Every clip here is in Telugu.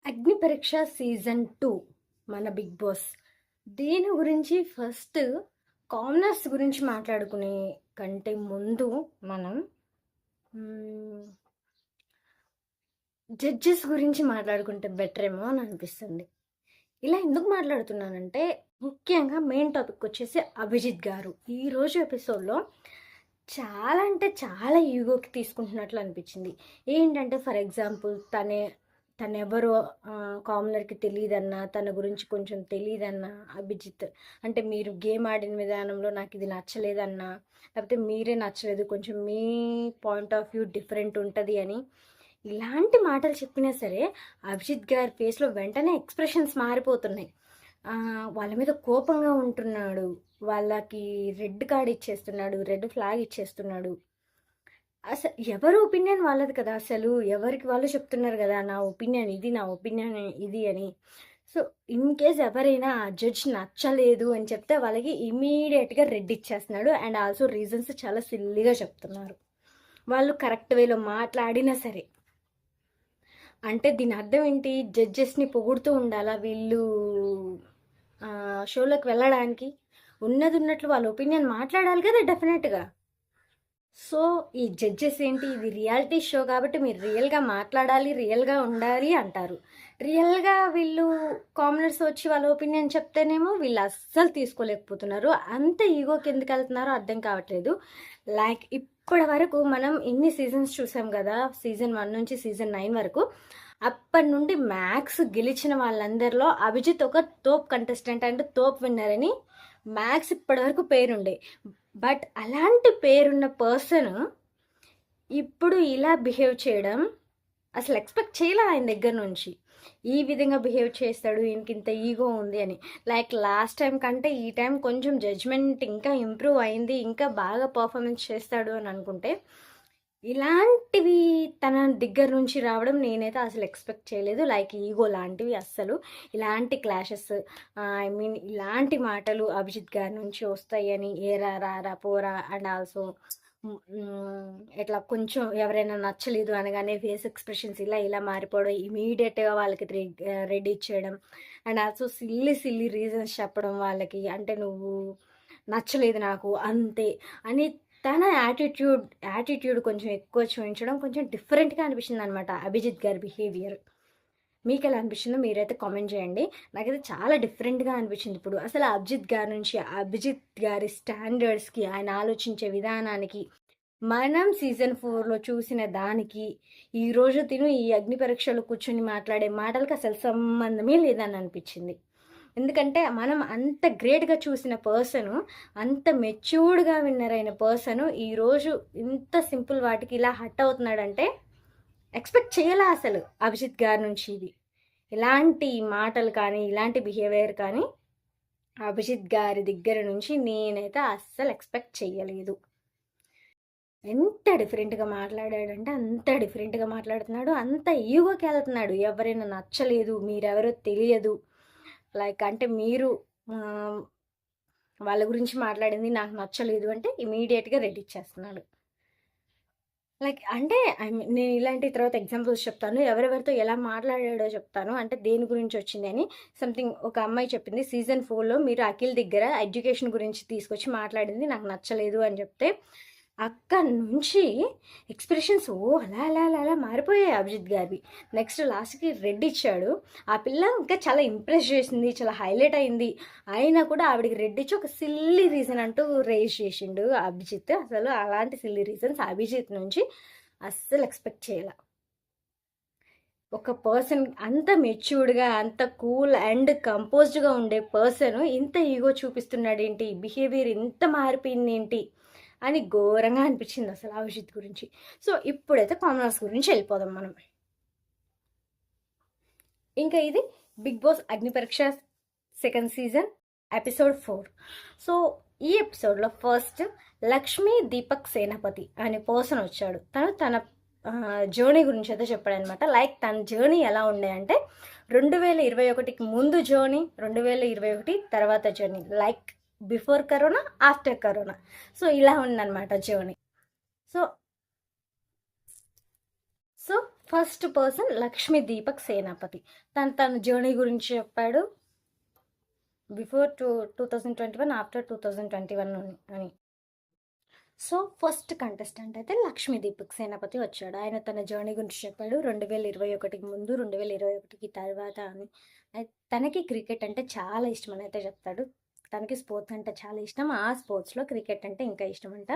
అగ్ని పరీక్ష సీజన్ 2 మన బిగ్ బాస్. దీని గురించి ఫస్ట్ కామనర్స్ గురించి మాట్లాడుకునే కంటే ముందు మనం జడ్జెస్ గురించి మాట్లాడుకుంటే బెటర్ ఏమో అని అనిపిస్తుంది. ఇలా ఎందుకు మాట్లాడుతున్నానంటే ముఖ్యంగా మెయిన్ టాపిక్ వచ్చేసి అభిజిత్ గారు. ఈరోజు ఎపిసోడ్లో చాలా అంటే చాలా ఈగోకి తీసుకుంటున్నట్లు అనిపించింది. ఏంటంటే ఫర్ ఎగ్జాంపుల్ తనెవరో కామనర్కి తెలియదన్నా, తన గురించి కొంచెం తెలియదన్నా అభిజిత్ అంటే మీరు గేమ్ ఆడిన విధానంలో నాకు ఇది నచ్చలేదన్నా, లేకపోతే మీరే నచ్చలేదు, కొంచెం మీ పాయింట్ ఆఫ్ వ్యూ డిఫరెంట్ ఉంటుంది అని ఇలాంటి మాటలు చెప్పినా సరే అభిజిత్ గారి ఫేస్లో వెంటనే ఎక్స్ప్రెషన్స్ మారిపోతున్నాయి. వాళ్ళ మీద కోపంగా ఉంటున్నాడు, వాళ్ళకి రెడ్ కార్డ్ ఇచ్చేస్తున్నాడు, రెడ్ ఫ్లాగ్ ఇచ్చేస్తున్నాడు. అసలు ఎవరి ఒపీనియన్ వాళ్ళది కదా, అసలు ఎవరికి వాళ్ళు చెప్తున్నారు కదా నా ఒపీనియన్ ఇది, నా ఒపీనియన్ ఇది అని. సో ఇన్ కేస్ ఎవరైనా ఆ జడ్జ్ నచ్చలేదు అని చెప్తే వాళ్ళకి ఇమీడియట్గా రెడ్ ఇచ్చేస్తున్నాడు. అండ్ ఆల్సో రీజన్స్ చాలా సిల్లీగా చెప్తున్నారు. వాళ్ళు కరెక్ట్ వేలో మాట్లాడినా సరే. అంటే దీని అర్థం ఏంటి? జడ్జెస్ని పొగుడుతూ ఉండాలా వీళ్ళు షోలోకి వెళ్ళడానికి? ఉన్నది ఉన్నట్లు వాళ్ళ ఒపీనియన్ మాట్లాడాలి కదా డెఫినెట్గా. సో ఈ జడ్జెస్ ఏంటి, ఇది రియాలిటీ షో కాబట్టి మీరు రియల్గా మాట్లాడాలి, రియల్గా ఉండాలి అంటారు. రియల్గా వీళ్ళు కామనర్స్ వచ్చి వాళ్ళ ఒపీనియన్ చెప్తేనేమో వీళ్ళు అస్సలు తీసుకోలేకపోతున్నారు. అంత ఈగోకి ఎందుకు వెళ్తున్నారో అర్థం కావట్లేదు. లైక్ ఇప్పటి వరకు మనం ఎన్ని సీజన్స్ చూసాం కదా, సీజన్ 1 నుంచి సీజన్ 9 వరకు. అప్పటి నుండి మ్యాక్స్ గెలిచిన వాళ్ళందరిలో అభిజిత్ ఒక తోప్ కంటెస్టెంట్ అండ్ తోప్ విన్నర్ అని మ్యాక్స్ ఇప్పటి వరకు పేరుండే. బట్ అలాంటి పేరున్న పర్సన్ ఇప్పుడు ఇలా బిహేవ్ చేయడం అసలు ఎక్స్పెక్ట్ చేయలే ఆయన దగ్గర నుంచి. ఈ విధంగా బిహేవ్ చేస్తాడు, ఈయనకి ఇంత ఈగో ఉంది అని. లైక్ లాస్ట్ టైం కంటే ఈ టైం కొంచెం జడ్జ్మెంట్ ఇంకా ఇంప్రూవ్ అయింది, ఇంకా బాగా పర్ఫార్మెన్స్ చేస్తాడు అని అనుకుంటే ఇలాంటివి తన దగ్గర నుంచి రావడం నేనైతే అసలు ఎక్స్పెక్ట్ చేయలేదు. లైక్ ఈగో లాంటివి అస్సలు, ఇలాంటి క్లాషెస్, ఐ మీన్ ఇలాంటి మాటలు అభిజిత్ గారి నుంచి వస్తాయని, ఏరా రారా పోరా అండ్ ఆల్సో ఇట్లా కొంచెం ఎవరైనా నచ్చలేదు అనగానే ఫేస్ ఎక్స్ప్రెషన్స్ ఇలా మారిపోవడం, ఇమీడియట్గా వాళ్ళకి రెడీ ఇచ్చేయడం అండ్ ఆల్సో సిల్లీ రీజన్స్ చెప్పడం వాళ్ళకి. అంటే నువ్వు నచ్చలేదు నాకు అంతే అని తన యాటిట్యూడ్ కొంచెం ఎక్కువ చూపించడం కొంచెం డిఫరెంట్గా అనిపించింది అనమాట అభిజిత్ గారి బిహేవియర్. మీకు ఎలా అనిపించిందో మీరైతే కామెంట్ చేయండి. నాకైతే చాలా డిఫరెంట్గా అనిపించింది. ఇప్పుడు అసలు అభిజిత్ గారి నుంచి, అభిజిత్ గారి స్టాండర్డ్స్కి, ఆయన ఆలోచించే విధానానికి, మనం సీజన్ 4లో చూసిన దానికి ఈరోజు ఈ అగ్ని పరీక్షలో కూర్చొని మాట్లాడే మాటలకు అసలు సంబంధమే లేదని అనిపించింది. ఎందుకంటే మనం అంత గ్రేట్గా చూసిన పర్సను, అంత మెచ్యూర్డ్గా విన్నర్ అయిన పర్సను ఈరోజు ఇంత సింపుల్ వాటికి ఇలా హట్ అవుతున్నాడంటే ఎక్స్పెక్ట్ చేయాలా అసలు అభిజిత్ గారి నుంచి. ఇది ఇలాంటి మాటలు కానీ ఇలాంటి బిహేవియర్ కానీ అభిజిత్ గారి దగ్గర నుంచి నేనైతే అస్సలు ఎక్స్పెక్ట్ చేయలేదు. ఎంత డిఫరెంట్గా మాట్లాడాడంటే అంత డిఫరెంట్గా మాట్లాడుతున్నాడు, అంత ఈగోకి వెళ్తున్నాడు. ఎవరైనా నచ్చలేదు, మీరెవరో తెలియదు, లైక్ అంటే మీరు వాళ్ళ గురించి మాట్లాడింది నాకు నచ్చలేదు అంటే ఇమీడియట్గా రెడీ ఇచ్చేస్తున్నాడు. లైక్ అంటే నేను ఇలాంటి తర్వాత ఎగ్జాంపుల్స్ చెప్తాను, ఎవరెవరితో ఎలా మాట్లాడాడో చెప్తాను. అంటే దేని గురించి వచ్చింది అని సంథింగ్ ఒక అమ్మాయి చెప్పింది, సీజన్ 4లో మీరు అఖిల్ దగ్గర ఎడ్యుకేషన్ గురించి తీసుకొచ్చి మాట్లాడింది నాకు నచ్చలేదు అని చెప్తే అక్కడి నుంచి ఎక్స్ప్రెషన్స్ అలా అలా అలా అలా మారిపోయాయి అభిజిత్ గారి. నెక్స్ట్ లాస్ట్కి రెడ్ ఇచ్చాడు. ఆ పిల్ల ఇంకా చాలా ఇంప్రెస్ చేసింది, చాలా హైలైట్ అయింది. అయినా కూడా ఆవిడికి రెడ్ ఇచ్చి ఒక సిల్లీ రీజన్ అంటూ రేజ్ చేసిండు అభిజిత్. అసలు అలాంటి సిల్లీ రీజన్స్ అభిజిత్ నుంచి అస్సలు ఎక్స్పెక్ట్ చేయాల. ఒక పర్సన్ అంత మెచ్యూర్డ్గా, అంత కూల్ అండ్ కంపోజ్డ్గా ఉండే పర్సన్ ఇంత ఈగో చూపిస్తున్నాడు ఏంటి, బిహేవియర్ ఇంత మారిపోయింది ఏంటి అని ఘోరంగా అనిపించింది అసలు అభిజిత్ గురించి. సో ఇప్పుడైతే కామనర్స్ గురించి వెళ్ళిపోదాం మనం. ఇంకా ఇది బిగ్ బాస్ అగ్ని పరీక్ష సెకండ్ సీజన్ ఎపిసోడ్ 4. సో ఈ ఎపిసోడ్లో ఫస్ట్ లక్ష్మీ దీపక్ సేనాపతి అనే పర్సన్ వచ్చాడు. తన జర్నీ గురించి అయితే చెప్పాడు అనమాట. లైక్ తన జర్నీ ఎలా ఉండే అంటే 2021కి ముందు జర్నీ, 2021 తర్వాత journey, like before corona, after corona. So ఇలా ఉందన్నమాట journey. So first person Lakshmi Deepak Senapati. తన జర్నీ గురించి చెప్పాడు. బిఫోర్ 2021, ఆఫ్టర్ 2021 అని. సో ఫస్ట్ కంటెస్టెంట్ అయితే లక్ష్మీ దీపక్ సేనాపతి వచ్చాడు. ఆయన తన జర్నీ గురించి చెప్పాడు. 2021కి ముందు, 2021కి తర్వాత అని. తనకి క్రికెట్ అంటే చాలా ఇష్టం అని అయితే చెప్తాడు. తనకి స్పోర్ట్స్ అంటే చాలా ఇష్టం. ఆ స్పోర్ట్స్లో క్రికెట్ అంటే ఇంకా ఇష్టం అంట.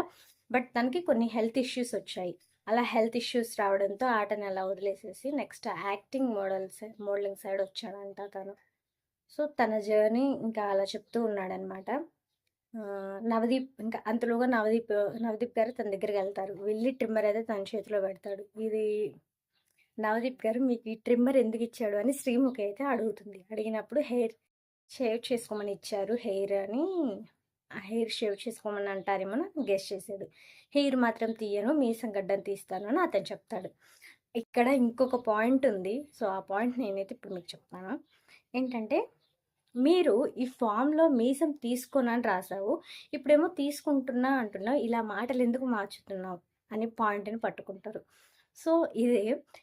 బట్ తనకి కొన్ని హెల్త్ ఇష్యూస్ వచ్చాయి. అలా హెల్త్ ఇష్యూస్ రావడంతో ఆటని అలా వదిలేసేసి నెక్స్ట్ యాక్టింగ్ మోడలింగ్ సైడ్ వచ్చాడంట తను. సో తన జర్నీ ఇంకా అలా చెప్తూ ఉన్నాడనమాట. నవదీప్ ఇంకా అంతలోగా నవదీప్ గారు తన దగ్గరికి వెళ్తారు. వెళ్ళి ట్రిమ్మర్ అయితే తన చేతిలో పెడతాడు. ఇది నవదీప్ గారు మీకు ఈ ట్రిమ్మర్ ఎందుకు ఇచ్చాడు అని శ్రీముఖి అయితే అడుగుతుంది. అడిగినప్పుడు హెయిర్ షేవ్ చేసుకోమని ఇచ్చారు హెయిర్ అని, హెయిర్ షేవ్ చేసుకోమని అంటారేమో అని గెస్ చేశాడు. హెయిర్ మాత్రం తీయను, మీసం గడ్డం తీస్తాను అని అతను చెప్తాడు. ఇక్కడ ఇంకొక పాయింట్ ఉంది. సో ఆ పాయింట్ నేనైతే ఇప్పుడు మీకు చెప్తాను. ఏంటంటే మీరు ఈ ఫామ్లో మీసం తీసుకోనని రాసావు, ఇప్పుడేమో తీసుకుంటున్నా అంటున్నావు, ఇలా మాటలు ఎందుకు మార్చుతున్నావు అని పాయింట్ని పట్టుకుంటారు. సో ఇదే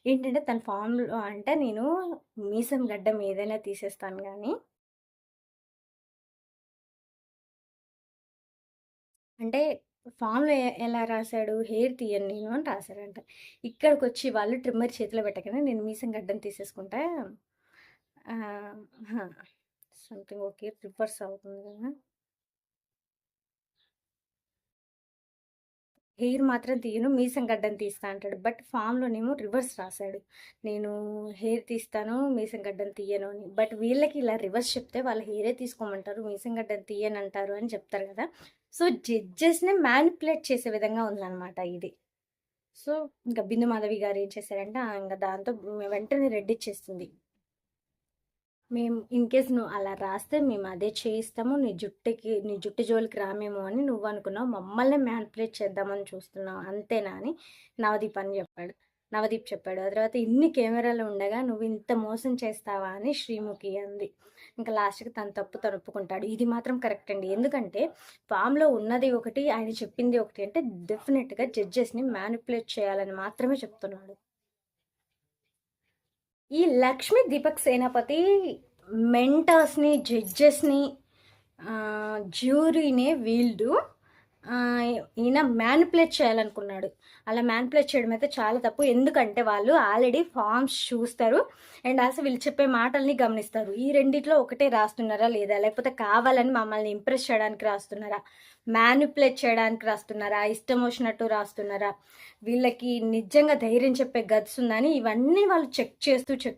ఏంటంటే తన ఫామ్లో అంటే నేను మీసం గడ్డం ఏదైనా తీసేస్తాను కానీ అంటే ఫామ్లో ఎలా రాశాడు హెయిర్ తీయను నేను అని రాశాడంట. ఇక్కడికి వచ్చి వాళ్ళు ట్రిమ్మర్ చేతిలో పెట్టగానే నేను మీసం గడ్డం తీసేసుకుంటా సంథింగ్ ఓకే రివర్స్ అవుతుంది కదా. హెయిర్ మాత్రం తీయను, మీసం గడ్డం తీస్తా అంటాడు. బట్ ఫామ్లోనేమో రివర్స్ రాశాడు, నేను హెయిర్ తీస్తాను మీసం గడ్డం తీయను అని. బట్ వీళ్ళకి ఇలా రివర్స్ చెప్తే వాళ్ళు హెయిరే తీసుకోమంటారు, మీసం గడ్డం తీయను అంటారు అని చెప్తారు కదా. సో జడ్జెస్ని మ్యానిపులేట్ చేసే విధంగా ఉందన్నమాట ఇది. సో ఇంకా బిందు మాధవి గారు ఏం చేశారంటే ఇంకా దాంతో వెంటనే రెడ్ ఇచ్చేస్తుంది. మేము ఇన్ కేస్ నువ్వు అలా రాస్తే మేము అదే చేయిస్తాము, నీ జుట్టు జోలికి రామేమో అని నువ్వు అనుకున్నావు, మమ్మల్ని మ్యానిపులేట్ చేద్దామని చూస్తున్నావు అంతేనా అని నవదీప్ చెప్పాడు. ఆ తర్వాత ఇన్ని కెమెరాలు ఉండగా నువ్వు ఇంత మోసం చేస్తావా అని శ్రీముఖి అంది. ఇంకా లాస్ట్కి తన తప్పు తను ఒప్పుకుంటాడు. ఇది మాత్రం కరెక్ట్ అండి, ఎందుకంటే ఫామ్లో ఉన్నది ఒకటి ఆయన చెప్పింది ఒకటి అంటే డెఫినెట్గా జడ్జెస్ని మ్యానిపులేట్ చేయాలని మాత్రమే చెప్తున్నాడు. ఈ లక్ష్మీ దీపక్ సేనాపతి మెంటర్స్ని, జడ్జెస్ని, జ్యూరీనే వీళ్ళు ఈయన మ్యానిపులేట్ చేయాలనుకున్నాడు. అలా మ్యానిపులేట్ చేయడం అయితే చాలా తప్పు. ఎందుకంటే వాళ్ళు ఆల్రెడీ ఫామ్స్ చూస్తారు అండ్ అసలు వీళ్ళు చెప్పే మాటల్ని గమనిస్తారు. ఈ రెండిట్లో ఒకటే రాస్తున్నారా లేదా, లేకపోతే కావాలని మమ్మల్ని ఇంప్రెస్ చేయడానికి రాస్తున్నారా, మ్యానిపులేట్ చేయడానికి రాస్తున్నారా, ఇష్టం వచ్చినట్టు రాస్తున్నారా, వీళ్ళకి నిజంగా ధైర్యం చెప్పే గట్స్ ఉందని ఇవన్నీ వాళ్ళు చెక్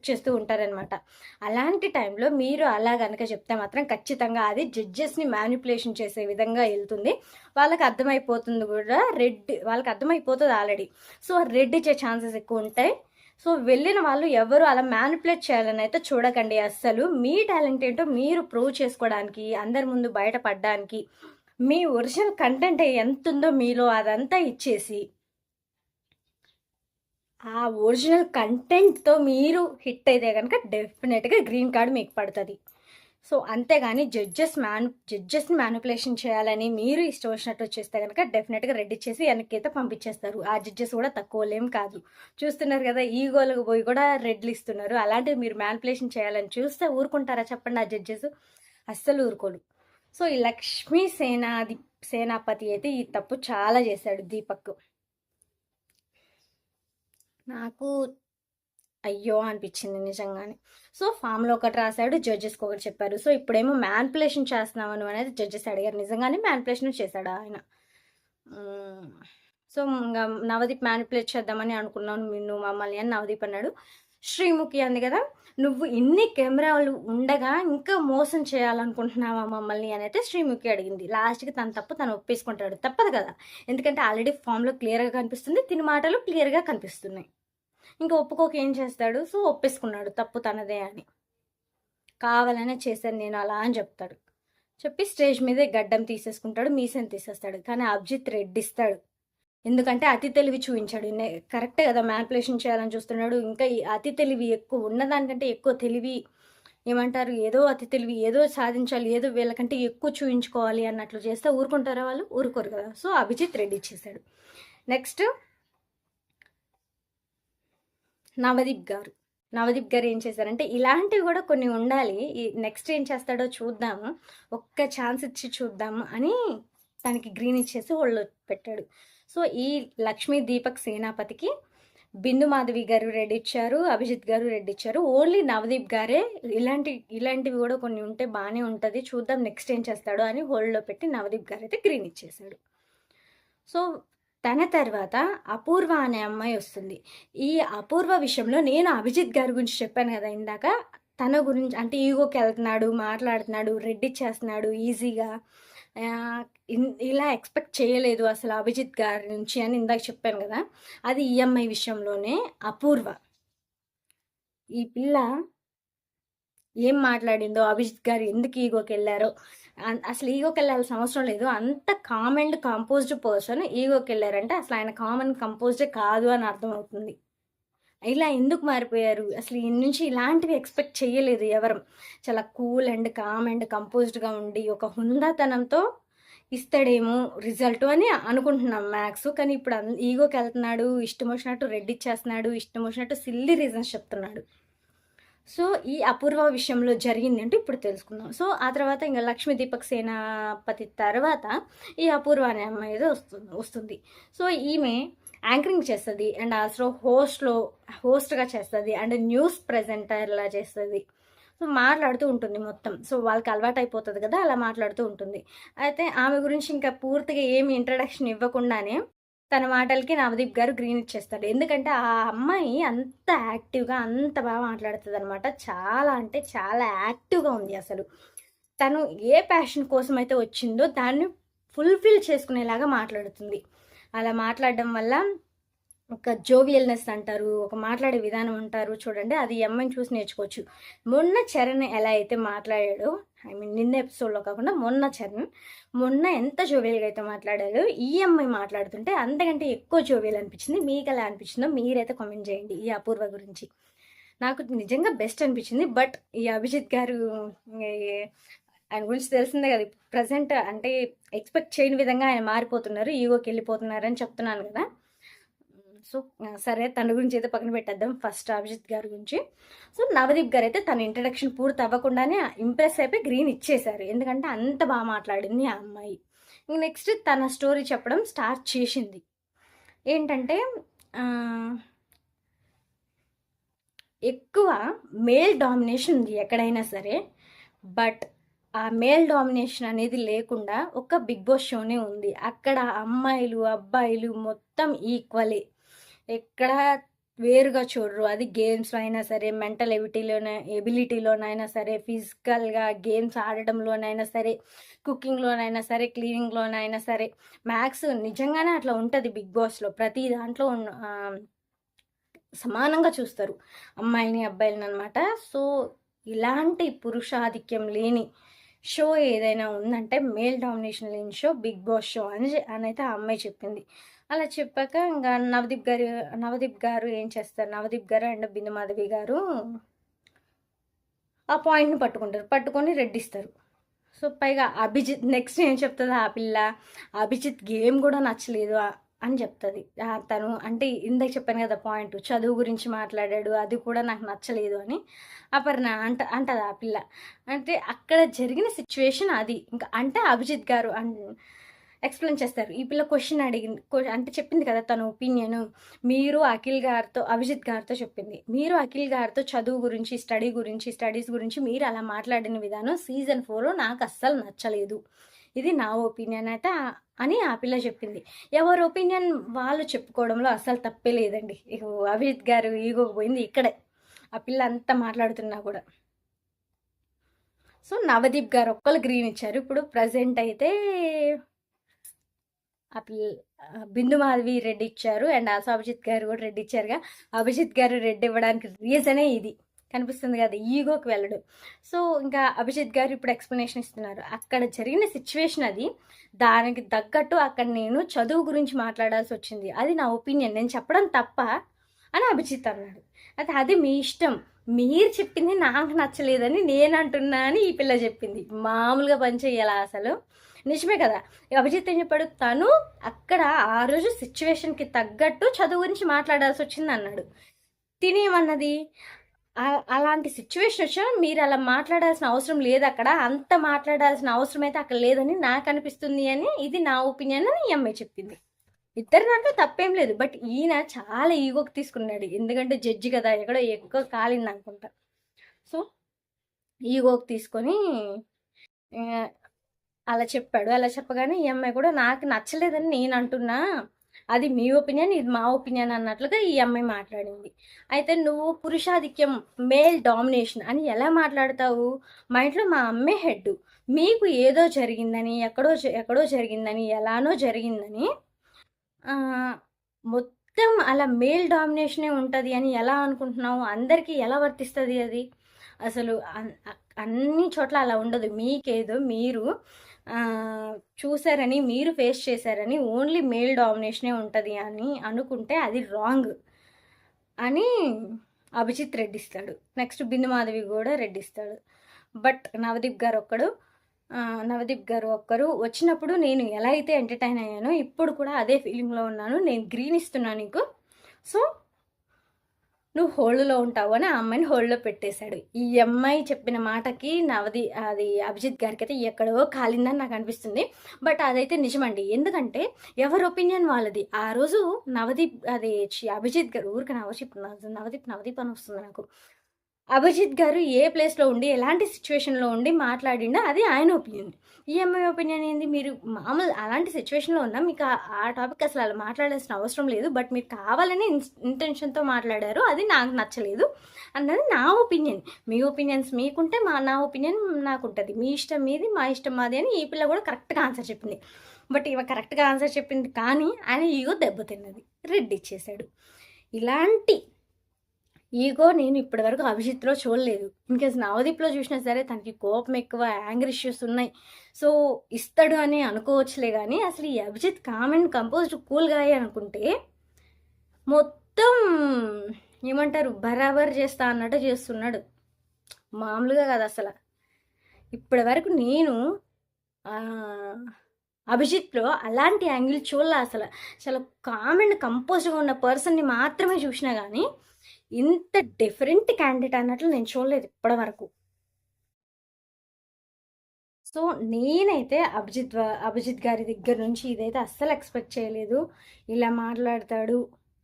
చేస్తూ ఉంటారనమాట. అలాంటి టైంలో మీరు అలా కనుక చెప్తే మాత్రం ఖచ్చితంగా అది జడ్జెస్ని మ్యానిపులేషన్ చేసే విధంగా వెళ్తుంది. వాళ్ళకి అర్థమైపోతుంది కూడా, వాళ్ళకి అర్థమైపోతుంది ఆల్రెడీ. సో రెడ్ ఇచ్చే ఛాన్సెస్ ఎక్కువ ఉంటాయి. సో వెళ్ళిన వాళ్ళు ఎవరు అలా మ్యానిపులేట్ చేయాలని అయితే చూడకండి అస్సలు. మీ టాలెంట్ ఏంటో మీరు ప్రూవ్ చేసుకోవడానికి, అందరి ముందు బయటపడడానికి, మీ ఒరిజినల్ కంటెంట్ ఎంత ఉందో మీలో అదంతా ఇచ్చేసి ఆ ఒరిజినల్ కంటెంట్తో మీరు హిట్ అయితే కనుక డెఫినెట్గా గ్రీన్ కార్డ్ మీకు పడుతుంది. సో అంతేగాని జడ్జెస్ని మ్యానిపులేషన్ చేయాలని మీరు ఇష్టం వచ్చినట్టు చేస్తే కనుక డెఫినెట్గా రెడ్ ఇచ్చేసి వెనక్కి పంపించేస్తారు. ఆ జడ్జెస్ కూడా తక్కువలేం కాదు, చూస్తున్నారు కదా, ఈగోలకు పోయి కూడా రెడ్లు ఇస్తున్నారు. అలాంటివి మీరు మ్యానిపులేషన్ చేయాలని చూస్తే ఊరుకుంటారా చెప్పండి? ఆ జడ్జెస్ అస్సలు ఊరుకోరు. సో ఈ లక్ష్మీ సేనాపతి అయితే ఈ తప్పు చాలా చేశాడు దీపక్. నాకు అయ్యో అనిపించింది నిజంగానే. సో ఫామ్లో ఒకటి రాశాడు, జడ్జెస్కి ఒకటి చెప్పారు. సో ఇప్పుడేమో మ్యానిపులేషన్ చేస్తున్నామని అనేది జడ్జెస్ అడిగారు. నిజంగానే మ్యానిపులేషన్ చేశాడు ఆయన. సో ఇంకా నవదీప్ మ్యానిపులేట్ చేద్దామని అనుకున్నాను నువ్వు మమ్మల్ని అని నవదీప్ అన్నాడు. శ్రీముఖి అంది కదా, నువ్వు ఇన్ని కెమెరాలు ఉండగా ఇంకా మోసం చేయాలనుకుంటున్నావా మమ్మల్ని అని అయితే శ్రీముఖి అడిగింది. లాస్ట్కి తన తప్పు తను ఒప్పేసుకుంటాడు, తప్పదు కదా, ఎందుకంటే ఆల్రెడీ ఫామ్లో క్లియర్గా కనిపిస్తుంది, తిని మాటలు క్లియర్గా కనిపిస్తున్నాయి. ఇంకా ఒప్పుకోక ఏం చేస్తాడు, సో ఒప్పేసుకున్నాడు తప్పు తనదే అని. కావాలనే చేశాను నేను అలా అని చెప్తాడు. చెప్పి స్టేజ్ మీదే గడ్డం తీసేసుకుంటాడు, మీసం తీసేస్తాడు. కానీ అభిజిత్ రెడ్ ఇస్తాడు, ఎందుకంటే అతి తెలివి చూపించాడు. కరెక్టే కదా, మ్యానిపులేషన్ చేయాలని చూస్తున్నాడు. ఇంకా అతి తెలివి ఎక్కువ ఉన్నదానికంటే ఎక్కువ తెలివి ఏమంటారు, ఏదో అతి తెలివి, ఏదో సాధించాలి, ఏదో వీళ్ళకంటే ఎక్కువ చూపించుకోవాలి అన్నట్లు చేస్తే ఊరుకుంటారా వాళ్ళు? ఊరుకోరు కదా. సో అభిజిత్ రెడ్ ఇచ్చేసాడు. నెక్స్ట్ నవదీప్ గారు ఏం చేశారంటే ఇలాంటివి కూడా కొన్ని ఉండాలి, ఈ నెక్స్ట్ ఏం చేస్తాడో చూద్దాము, ఒక్క ఛాన్స్ ఇచ్చి చూద్దాము అని తనకి గ్రీన్ ఇచ్చేసి హోల్డ్లో పెట్టాడు. సో ఈ లక్ష్మీ దీపక్ సేనాపతికి బిందు మాధవి గారు రెడ్ ఇచ్చారు, అభిజిత్ గారు రెడ్ ఇచ్చారు. ఓన్లీ నవదీప్ గారే ఇలాంటివి కూడా కొన్ని ఉంటే బాగానే ఉంటుంది, చూద్దాం నెక్స్ట్ ఏం చేస్తాడో అని హోల్డ్లో పెట్టి నవదీప్ గారు అయితే గ్రీన్ ఇచ్చేశాడు. సో తన తర్వాత అపూర్వ అనే అమ్మాయి వస్తుంది. ఈ అపూర్వ విషయంలో నేను అభిజిత్ గారి గురించి చెప్పాను కదా ఇందాక, తన గురించి అంటే ఈగోకి వెళ్తున్నాడు, మాట్లాడుతున్నాడు, రెడ్ ఇచ్చేస్తున్నాడు ఈజీగా, ఇలా ఎక్స్పెక్ట్ చేయలేదు అసలు అభిజిత్ గారి నుంచి అని ఇందాక చెప్పాను కదా. అది ఈ అమ్మాయి విషయంలోనే అపూర్వ. ఈ పిల్ల ఏం మాట్లాడిందో, అభిజిత్ గారు ఎందుకు ఈగోకి వెళ్ళారో, అసలు ఈగోకి వెళ్ళాల్సిన అవసరం లేదు, అంత కామ్ అండ్ కంపోజ్డ్ పర్సన్ ఈగోకి వెళ్ళారంటే అసలు ఆయన కామన్ కంపోజ్డే కాదు అని అర్థమవుతుంది. ఇలా ఎందుకు మారిపోయారు అసలు, ఈ నుంచి ఇలాంటివి ఎక్స్పెక్ట్ చేయలేదు ఎవరు. చాలా కూల్ అండ్ కామ్ అండ్ కంపోజ్డ్గా ఉండి ఒక హుందాతనంతో ఇస్తాడేమో రిజల్ట్ అని అనుకుంటున్నాం మ్యాథ్స్. కానీ ఇప్పుడు ఈగోకి వెళ్తున్నాడు, ఇష్టం వచ్చినట్టు రెడ్ ఇచ్చేస్తున్నాడు, ఇష్టం వచ్చినట్టు సిల్లీ రీజన్స్ చెప్తున్నాడు. సో ఈ అపూర్వ విషయంలో జరిగింది అంటే ఇప్పుడు తెలుసుకుందాం. సో ఆ తర్వాత ఇంకా లక్ష్మీ దీపక్ సేనాపతి తర్వాత ఈ అపూర్వ అనే అమ్మాయి ఏదో వస్తుంది. సో ఈమె యాంకరింగ్ చేస్తుంది అండ్ ఆల్సో హోస్ట్గా చేస్తుంది అండ్ న్యూస్ ప్రెజెంటర్లా చేస్తుంది. సో మాట్లాడుతూ ఉంటుంది మొత్తం. సో వాళ్ళకి అలవాటు అయిపోతుంది కదా, అలా మాట్లాడుతూ ఉంటుంది. అయితే ఆమె గురించి ఇంకా పూర్తిగా ఏమి ఇంట్రడక్షన్ ఇవ్వకుండానే తన మాటలకి నవదీప్ గారు గ్రీన్ ఇచ్చేస్తాడు. ఎందుకంటే ఆ అమ్మాయి అంత యాక్టివ్గా అంత బాగా మాట్లాడుతుంది అనమాట. చాలా అంటే చాలా యాక్టివ్గా ఉంది. అసలు తను ఏ ప్యాషన్ కోసం అయితే వచ్చిందో దాన్ని ఫుల్ఫిల్ చేసుకునేలాగా మాట్లాడుతుంది. అలా మాట్లాడడం వల్ల ఒక జోవియల్నెస్ అంటారు, ఒక మాట్లాడే విధానం అంటారు చూడండి, అది ఈ అమ్మాయిని చూసి నేర్చుకోవచ్చు. మొన్న చరణ్ ఎలా అయితే మాట్లాడాడో, నిన్న ఎపిసోడ్లో కాకుండా మొన్న ఎంత జోవియల్గా అయితే మాట్లాడాడో, ఈ అమ్మాయి మాట్లాడుతుంటే అంతకంటే ఎక్కువ జోవియల్ అనిపించింది. మీకు ఎలా అనిపించిందో మీరైతే కామెంట్ చేయండి. ఈ అపూర్వ గురించి నాకు నిజంగా బెస్ట్ అనిపించింది. బట్ ఈ అభిజిత్ గారు ఆయన గురించి తెలిసిందే కదా, ప్రజెంట్ అంటే ఎక్స్పెక్ట్ చేయని విధంగా ఆయన మారిపోతున్నారు, ఈగోకి వెళ్ళిపోతున్నారు అని చెప్తున్నాను కదా. సో సరే, తన గురించి అయితే పక్కన పెట్టేద్దాం. ఫస్ట్ అభిజిత్ గారి గురించి. సో నవదీప్ గారు అయితే తన ఇంట్రడక్షన్ పూర్తి అవ్వకుండానే ఇంప్రెస్ అయిపోయి గ్రీన్ ఇచ్చేశారు. ఎందుకంటే అంత బాగా మాట్లాడింది ఆ అమ్మాయి. నెక్స్ట్ తన స్టోరీ చెప్పడం స్టార్ట్ చేసింది. ఏంటంటే ఎక్కువ మేల్ డామినేషన్ ఉంది ఎక్కడైనా సరే, బట్ ఆ మేల్ డామినేషన్ అనేది లేకుండా ఒక బిగ్ బాస్ షోనే ఉంది. అక్కడ అమ్మాయిలు అబ్బాయిలు మొత్తం ఈక్వలే, ఎక్కడ వేరుగా చూడరు. అది గేమ్స్లో అయినా సరే, మెంటల్ ఎబిలిటీలోనైనా సరే, ఫిజికల్గా గేమ్స్ ఆడటంలోనైనా సరే, కుకింగ్లోనైనా సరే, క్లీనింగ్లోనైనా సరే, మ్యాథ్స్ నిజంగానే అట్లా ఉంటుంది బిగ్ బాస్లో. ప్రతి దాంట్లో సమానంగా చూస్తారు అమ్మాయిని అబ్బాయిని అనమాట. సో ఇలాంటి పురుషాధిక్యం లేని షో ఏదైనా ఉందంటే, మేల్ డామినేషన్ లేని షో బిగ్ బాస్ షో అని అయితే ఆ అమ్మాయి చెప్పింది. అలా చెప్పాక ఇంకా నవదీప్ గారు ఏం చేస్తారు, నవదీప్ గారు అండ్ బిందు మాధవి గారు ఆ పాయింట్ని పట్టుకొని రెడ్ ఇస్తారు. సో పైగా అభిజిత్ నెక్స్ట్ ఏం చెప్తుంది ఆ పిల్ల, అభిజిత్ గేమ్ కూడా నచ్చలేదు అని చెప్తుంది. తను అంటే ఇందాక చెప్పాను కదా పాయింట్, చదువు గురించి మాట్లాడాడు, అది కూడా నాకు నచ్చలేదు అని అపర్ణ అంటది ఆ పిల్ల. అంటే అక్కడ జరిగిన సిచ్యువేషన్ అది. ఇంకా అంటే అభిజిత్ గారు ఎక్స్ప్లెయిన్ చేస్తారు. ఈ పిల్ల క్వశ్చన్ అడిగింది, అంటే చెప్పింది కదా తన ఒపీనియన్. మీరు అభిజిత్ గారితో చెప్పింది, మీరు అఖిల్ గారితో చదువు గురించి, స్టడీస్ గురించి మీరు అలా మాట్లాడిన విధానం సీజన్ 4లో నాకు అస్సలు నచ్చలేదు, ఇది నా ఒపీనియన్ అయితే అని ఆ పిల్ల చెప్పింది. ఎవరి ఒపీనియన్ వాళ్ళు చెప్పుకోవడంలో అస్సలు తప్పే లేదండి. అభిజిత్ గారు ఈగో పోయింది ఇక్కడే, ఆ పిల్ల అంతా మాట్లాడుతున్నా కూడా. సో నవదీప్ గారు ఒక్కళ్ళు గ్రీన్ ఇచ్చారు. ఇప్పుడు ప్రజెంట్ అయితే ఆ పిల్ల బిందు మాధవి రెడ్ ఇచ్చారు అండ్ ఆల్సో అభిజిత్ గారు కూడా రెడ్ ఇచ్చారుగా. అభిజిత్ గారు రెడ్ ఇవ్వడానికి రీజనే ఇది కనిపిస్తుంది కదా, ఈగోకి వెళ్ళడు. సో ఇంకా అభిజిత్ గారు ఇప్పుడు ఎక్స్ప్లెనేషన్ ఇస్తున్నారు. అక్కడ జరిగిన సిచ్యువేషన్ అది, దానికి తగ్గట్టు అక్కడ నేను చదువు గురించి మాట్లాడాల్సి వచ్చింది, అది నా ఒపీనియన్, నేను చెప్పడం తప్ప అని అభిజిత్ అన్నాడు. అయితే అది మీ ఇష్టం, మీరు చెప్పింది నాకు నచ్చలేదని నేను అంటున్నా అని ఈ పిల్ల చెప్పింది. మామూలుగా పనిచేయాలా అసలు, నిజమే కదా. అభిజిత్ ఏం చెప్పాడు, తను అక్కడ ఆ రోజు సిచ్యువేషన్కి తగ్గట్టు చదువు గురించి మాట్లాడాల్సి వచ్చింది అన్నాడు. తినేమన్నది అలాంటి సిచ్యువేషన్ వచ్చినా మీరు అలా మాట్లాడాల్సిన అవసరం లేదు, అక్కడ అంత మాట్లాడాల్సిన అవసరం అయితే అక్కడ లేదని నాకు అనిపిస్తుంది అని, ఇది నా ఒపీనియన్ అని ఈ అమ్మాయి చెప్పింది. ఇద్దరు దాంట్లో తప్పేం లేదు, బట్ ఈయన చాలా ఈగోకి తీసుకున్నాడు, ఎందుకంటే జడ్జి కదా, ఎక్కడో ఎక్కువ కాలింది అనుకుంటా. సో ఈగోకి తీసుకొని అలా చెప్పాడు. అలా చెప్పగానే ఈ అమ్మాయి కూడా నాకు నచ్చలేదని నేను అంటున్నా, అది మీ ఒపీనియన్, ఇది మా ఒపీనియన్ అన్నట్లుగా ఈ అమ్మాయి మాట్లాడింది. అయితే నువ్వు పురుషాధిక్యం, మేల్ డామినేషన్ అని ఎలా మాట్లాడతావు? మా ఇంట్లో మా అమ్మే హెడ్, మీకు ఏదో జరిగిందని, ఎక్కడో జరిగిందని, ఎలానో జరిగిందని మొత్తం అలా మేల్ డామినేషనే ఉంటుంది అని ఎలా అనుకుంటున్నావు? అందరికీ ఎలా వర్తిస్తుంది అది? అసలు అన్ని చోట్ల అలా ఉండదు. మీకేదో మీరు చూసారని, మీరు ఫేస్ చేశారని ఓన్లీ మేల్ డామినేషనే ఉంటుంది అని అనుకుంటే అది రాంగ్ అని అభిజిత్ రెడ్డిస్తాడు. నెక్స్ట్ బిందు మాధవి కూడా రెడ్డిస్తాడు. బట్ నవదీప్ గారు ఒక్కరు వచ్చినప్పుడు నేను ఎలా అయితే ఎంటర్టైన్ అయ్యానో ఇప్పుడు కూడా అదే ఫీలింగ్లో ఉన్నాను, నేను గ్రీన్ ఇస్తున్నాను నీకు, సో నువ్వు హోల్డ్లో ఉంటావు అని ఆ అమ్మాయిని హోల్డ్లో పెట్టేశాడు. ఈ అమ్మాయి చెప్పిన మాటకి అది అభిజిత్ గారికి అయితే ఎక్కడో కాలిందని నాకు అనిపిస్తుంది. బట్ అదైతే నిజమండి, ఎందుకంటే ఎవరి ఒపీనియన్ వాళ్ళది. ఆ రోజు అభిజిత్ గారు ఊరికి నవదీప్ అని వస్తుంది నాకు. అభిజిత్ గారు ఏ ప్లేస్లో ఉండి, ఎలాంటి సిచ్యువేషన్లో ఉండి మాట్లాడిండో అది ఆయన ఒపీనియన్. ఈ అమ్మాయి ఒపీనియన్ ఏంది? మీరు మామూలు అలాంటి సిచ్యువేషన్లో ఉన్నా మీకు ఆ టాపిక్ అసలు అలా మాట్లాడాల్సిన అవసరం లేదు, బట్ మీరు కావాలని ఇంటెన్షన్తో మాట్లాడారు, అది నాకు నచ్చలేదు అన్నది నా ఒపీనియన్. మీ ఒపీనియన్స్ మీకుంటే నా ఒపీనియన్ నాకు ఉంటుంది. మీ ఇష్టం మీది, మా ఇష్టం మాది అని ఈ పిల్ల కూడా కరెక్ట్గా ఆన్సర్ చెప్పింది. బట్ ఇవ కరెక్ట్గా ఆన్సర్ చెప్పింది కానీ ఆయన ఈగో దెబ్బతిన్నది, రెడ్ ఇచ్చేశాడు. ఇలాంటి ఈగో నేను ఇప్పటివరకు అభిజిత్లో చూడలేదు. ఇన్కేస్ నవదీప్లో చూసినా సరే తనకి కోపం ఎక్కువ, యాంగ్రీ ఇష్యూస్ ఉన్నాయి, సో ఇస్తాడు అని అనుకోవచ్చులే. కానీ అసలు ఈ అభిజిత్ కామెంట్ కంపోజ్డ్ కూల్గా అనుకుంటే మొత్తం ఏమంటారు బరాబర్ చేస్తా అన్నట్టు చేస్తున్నాడు, మామూలుగా కాదు అసలు. ఇప్పటి వరకు నేను అభిజిత్లో అలాంటి యాంగిల్ చూడలే అసలు. చాలా కామెంట్ కంపోజ్డ్గా ఉన్న పర్సన్ని మాత్రమే చూసినా కానీ ఇంత డిఫరెంట్ క్యాండిడేట్ అన్నట్లు నేను చూడలేదు ఇప్పటి వరకు. సో నేనైతే అభిజిత్ గారి దగ్గర నుంచి ఇదైతే అస్సలు ఎక్స్పెక్ట్ చేయలేదు. ఇలా మాట్లాడతాడు,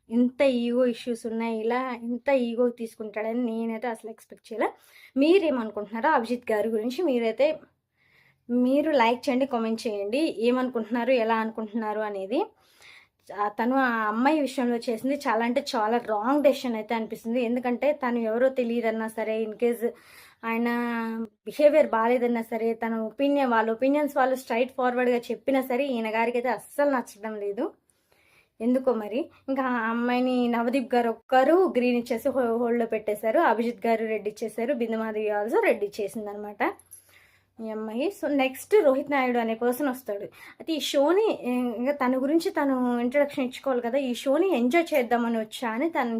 ఇంత ఈగో ఇష్యూస్ ఉన్నాయి, ఇంత ఈగో తీసుకుంటాడని నేనైతే అసలు ఎక్స్పెక్ట్ చేయలే. మీరేమనుకుంటున్నారో అభిజిత్ గారి గురించి మీరు లైక్ చేయండి, కామెంట్ చేయండి, ఏమనుకుంటున్నారు, ఎలా అనుకుంటున్నారు అనేది. తను ఆ అమ్మాయి విషయంలో చేసింది చాలా అంటే చాలా రాంగ్ డెసిషన్ అయితే అనిపిస్తుంది. ఎందుకంటే తను ఎవరో తెలియదన్నా సరే, ఇన్ కేస్ ఆయన బిహేవియర్ బాగాలేదన్నా సరే, వాళ్ళ ఒపీనియన్స్ వాళ్ళు స్ట్రైట్ ఫార్వర్డ్గా చెప్పినా సరే ఈయన గారికి అయితే అస్సలు నచ్చడం లేదు. ఎందుకో మరి. ఇంకా ఆ అమ్మాయిని నవదీప్ గారు ఒక్కరు గ్రీన్ ఇచ్చేసి హోల్డ్లో పెట్టేశారు, అభిజిత్ గారు రెడ్ ఇచ్చేశారు, బిందుమాధవి ఆల్సో రెడ్ ఇచ్చేసింది అనమాట ఈ అమ్మాయి. సో నెక్స్ట్ రోహిత్ నాయుడు అనే పర్సన్ వస్తాడు. అయితే ఈ షోని ఇంకా తన గురించి తను ఇంట్రడక్షన్ ఇచ్చుకోవాలి కదా, ఈ షోని ఎంజాయ్ చేద్దామని వచ్చా అని తను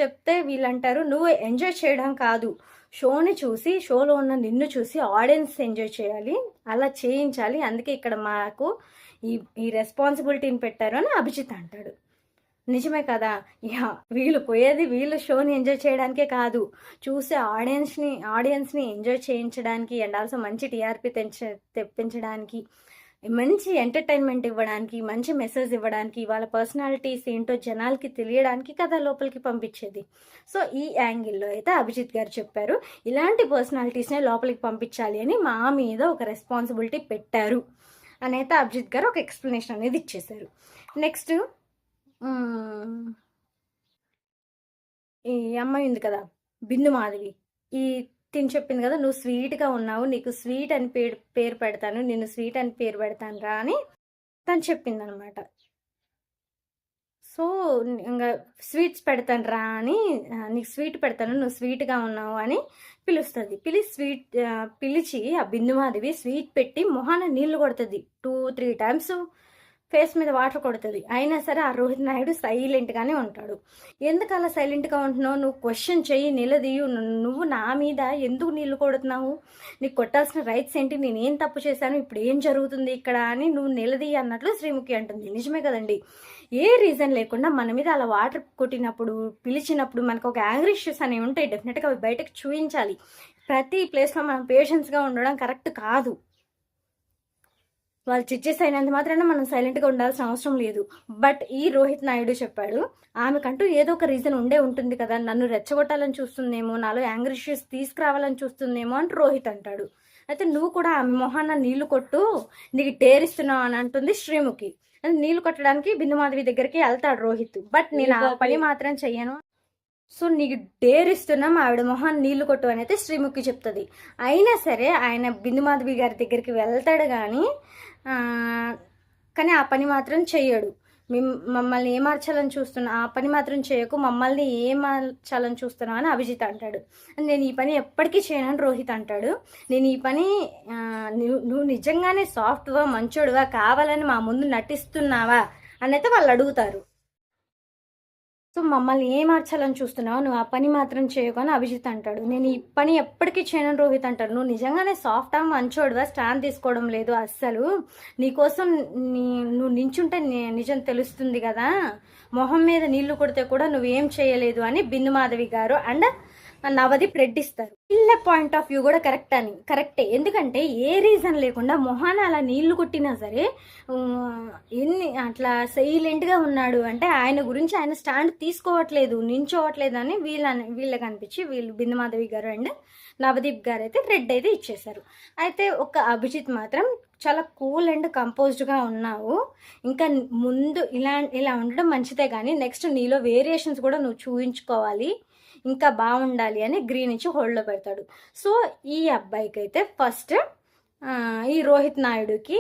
చెప్తే వీళ్ళంటారు నువ్వు ఎంజాయ్ చేయడం కాదు, షోని చూసి, షోలో ఉన్న నిన్ను చూసి ఆడియన్స్ ఎంజాయ్ చేయాలి, అలా చేయించాలి, అందుకే ఇక్కడ మాకు ఈ రెస్పాన్సిబిలిటీని పెట్టారు అని అభిజిత్ అంటాడు. నిజమే కదా, వీళ్ళు షోని ఎంజాయ్ చేయడానికే కాదు, చూసే ఆడియన్స్ని ఎంజాయ్ చేయించడానికి అండ్ ఆల్సో మంచి టీఆర్పీ తెప్పించడానికి, మంచి ఎంటర్టైన్మెంట్ ఇవ్వడానికి, మంచి మెసేజ్ ఇవ్వడానికి, వాళ్ళ పర్సనాలిటీస్ ఏంటో జనాలకి తెలియడానికి కదా లోపలికి పంపించేది. సో ఈ యాంగిల్లో అయితే అభిజిత్ గారు చెప్పారు, ఇలాంటి పర్సనాలిటీస్నే లోపలికి పంపించాలి అని మా మీద ఒక రెస్పాన్సిబిలిటీ పెట్టారు అని అయితే అభిజిత్ గారు ఒక ఎక్స్ప్లెనేషన్ అనేది ఇచ్చేశారు. నెక్స్ట్ ఈ అమ్మాయి ఉంది కదా బిందు మాధవి, తిని చెప్పింది కదా నువ్వు స్వీట్గా ఉన్నావు, నీకు స్వీట్ అని పేరు పెడతాను, నిన్ను స్వీట్ అని పేరు పెడతాను రా అని తను చెప్పింది అనమాట. సో ఇంకా స్వీట్స్ పెడతాను రా అని, నీకు స్వీట్ పెడతాను, నువ్వు స్వీట్గా ఉన్నావు అని పిలుస్తుంది. పిలిచి ఆ బిందుమాధవి స్వీట్ పెట్టి మొహాన నీళ్లు కొడుతుంది, 2-3 టైమ్స్ ఫేస్ మీద వాటర్ కొడుతుంది. అయినా సరే ఆ రోహిత్ నాయుడు సైలెంట్గానే ఉంటాడు. ఎందుకు అలా సైలెంట్గా ఉంటున్నావు, నువ్వు క్వశ్చన్ చెయ్యి, నిలదీయు, నువ్వు నా మీద ఎందుకు నీళ్లు కొడుతున్నావు, నీకు కొట్టాల్సిన రైట్స్ ఏంటి, నేనేం తప్పు చేశాను, ఇప్పుడు ఏం జరుగుతుంది ఇక్కడ అని నువ్వు నిలదీయ అన్నట్లు శ్రీముఖి అంటుంది. నిజమే కదండి, ఏ రీజన్ లేకుండా మన మీద అలా వాటర్ కొట్టినప్పుడు, పిలిచినప్పుడు మనకు ఒక యాంగ్రీ ఇష్యూస్ అనేవి ఉంటాయి. డెఫినెట్గా అవి బయటకు చూపించాలి. ప్రతి ప్లేస్లో మనం పేషెన్స్గా ఉండడం కరెక్ట్ కాదు. వాళ్ళు చిచ్చేసి అయినంత మాత్రాన మనం సైలెంట్గా ఉండాల్సిన అవసరం లేదు. బట్ ఈ రోహిత్ నాయుడు చెప్పాడు, ఆమెకంటూ ఏదో ఒక రీజన్ ఉండే ఉంటుంది కదా, నన్ను రెచ్చగొట్టాలని చూస్తుందేమో, నాలో యాంగ్రీ ఇష్యూస్ తీసుకురావాలని చూస్తుందేమో అని రోహిత్ అంటాడు. అయితే నువ్వు కూడా ఆమె మొహాన నీళ్లు కొట్టు, నీకు టేరిస్తున్నావు అని అంటుంది శ్రీముఖి. నీళ్లు కొట్టడానికి బిందుమాధవి దగ్గరికి వెళ్తాడు రోహిత్. బట్ నేను ఆ పని మాత్రం చెయ్యను, సో నీకు డేరిస్తున్నాం, ఆవిడ మొహాన్ని నీళ్లు కొట్టు అని అయితే శ్రీముఖి చెప్తుంది. అయినా సరే ఆయన బిందుమాధవి గారి దగ్గరికి వెళ్తాడు కానీ ఆ పని మాత్రం చెయ్యడు. మమ్మల్ని ఏమార్చాలని చూస్తున్నా, ఆ పని మాత్రం చేయకు, మమ్మల్ని ఏమార్చాలని చూస్తున్నావు అని అభిజిత్ అంటాడు. నేను ఈ పని ఎప్పటికీ చేయనని రోహిత్ అంటాడు. నేను ఈ పని నువ్వు నిజంగానే సాఫ్ట్వా మంచోడువా, కావాలని మా ముందు నటిస్తున్నావా అని అయితే వాళ్ళు అడుగుతారు. సో మమ్మల్ని ఏమార్చాలని చూస్తున్నావు, నువ్వు ఆ పని మాత్రం చేయకు అని అభిజిత్ అంటాడు. నేను ఈ పని ఎప్పటికీ చేయను రోహిత్ అంటాడు. నువ్వు నిజంగానే సాఫ్ట్ మంచోడువా, స్టాండ్ తీసుకోవడం లేదు అస్సలు, నీకోసం నువ్వు నించుంటే నిజం తెలుస్తుంది కదా, మొహం మీద నీళ్లు కొడితే కూడా నువ్వేం చేయలేదు అని బిందుమాధవి గారు అండ్ నవదీప్ రెడ్డి ఇస్తారు. వీళ్ళ పాయింట్ ఆఫ్ వ్యూ కూడా కరెక్టే. ఎందుకంటే ఏ రీజన్ లేకుండా మొహాన అలా నీళ్లు కొట్టినా సరే అట్లా సైలెంట్గా ఉన్నాడు అంటే ఆయన గురించి ఆయన స్టాండ్ తీసుకోవట్లేదు, నించోవట్లేదు అని వీళ్ళకి అనిపించి వీళ్ళు బిందుమాధవి గారు అండ్ నవదీప్ గారు అయితే రెడ్ అయితే ఇచ్చేశారు. అయితే ఒక అభిజిత్ మాత్రం చాలా కూల్ అండ్ కంపోజ్డ్గా ఉన్నావు, ఇంకా ముందు ఇలా ఉండడం మంచిదే, కానీ నెక్స్ట్ నీలో వేరియేషన్స్ కూడా నువ్వు చూపించుకోవాలి, ఇంకా బాగుండాలి అని గ్రీన్ ఇచ్చి హోల్డ్లో పెడతాడు. సో ఈ అబ్బాయికి అయితే ఫస్ట్ ఈ రోహిత్ నాయుడుకి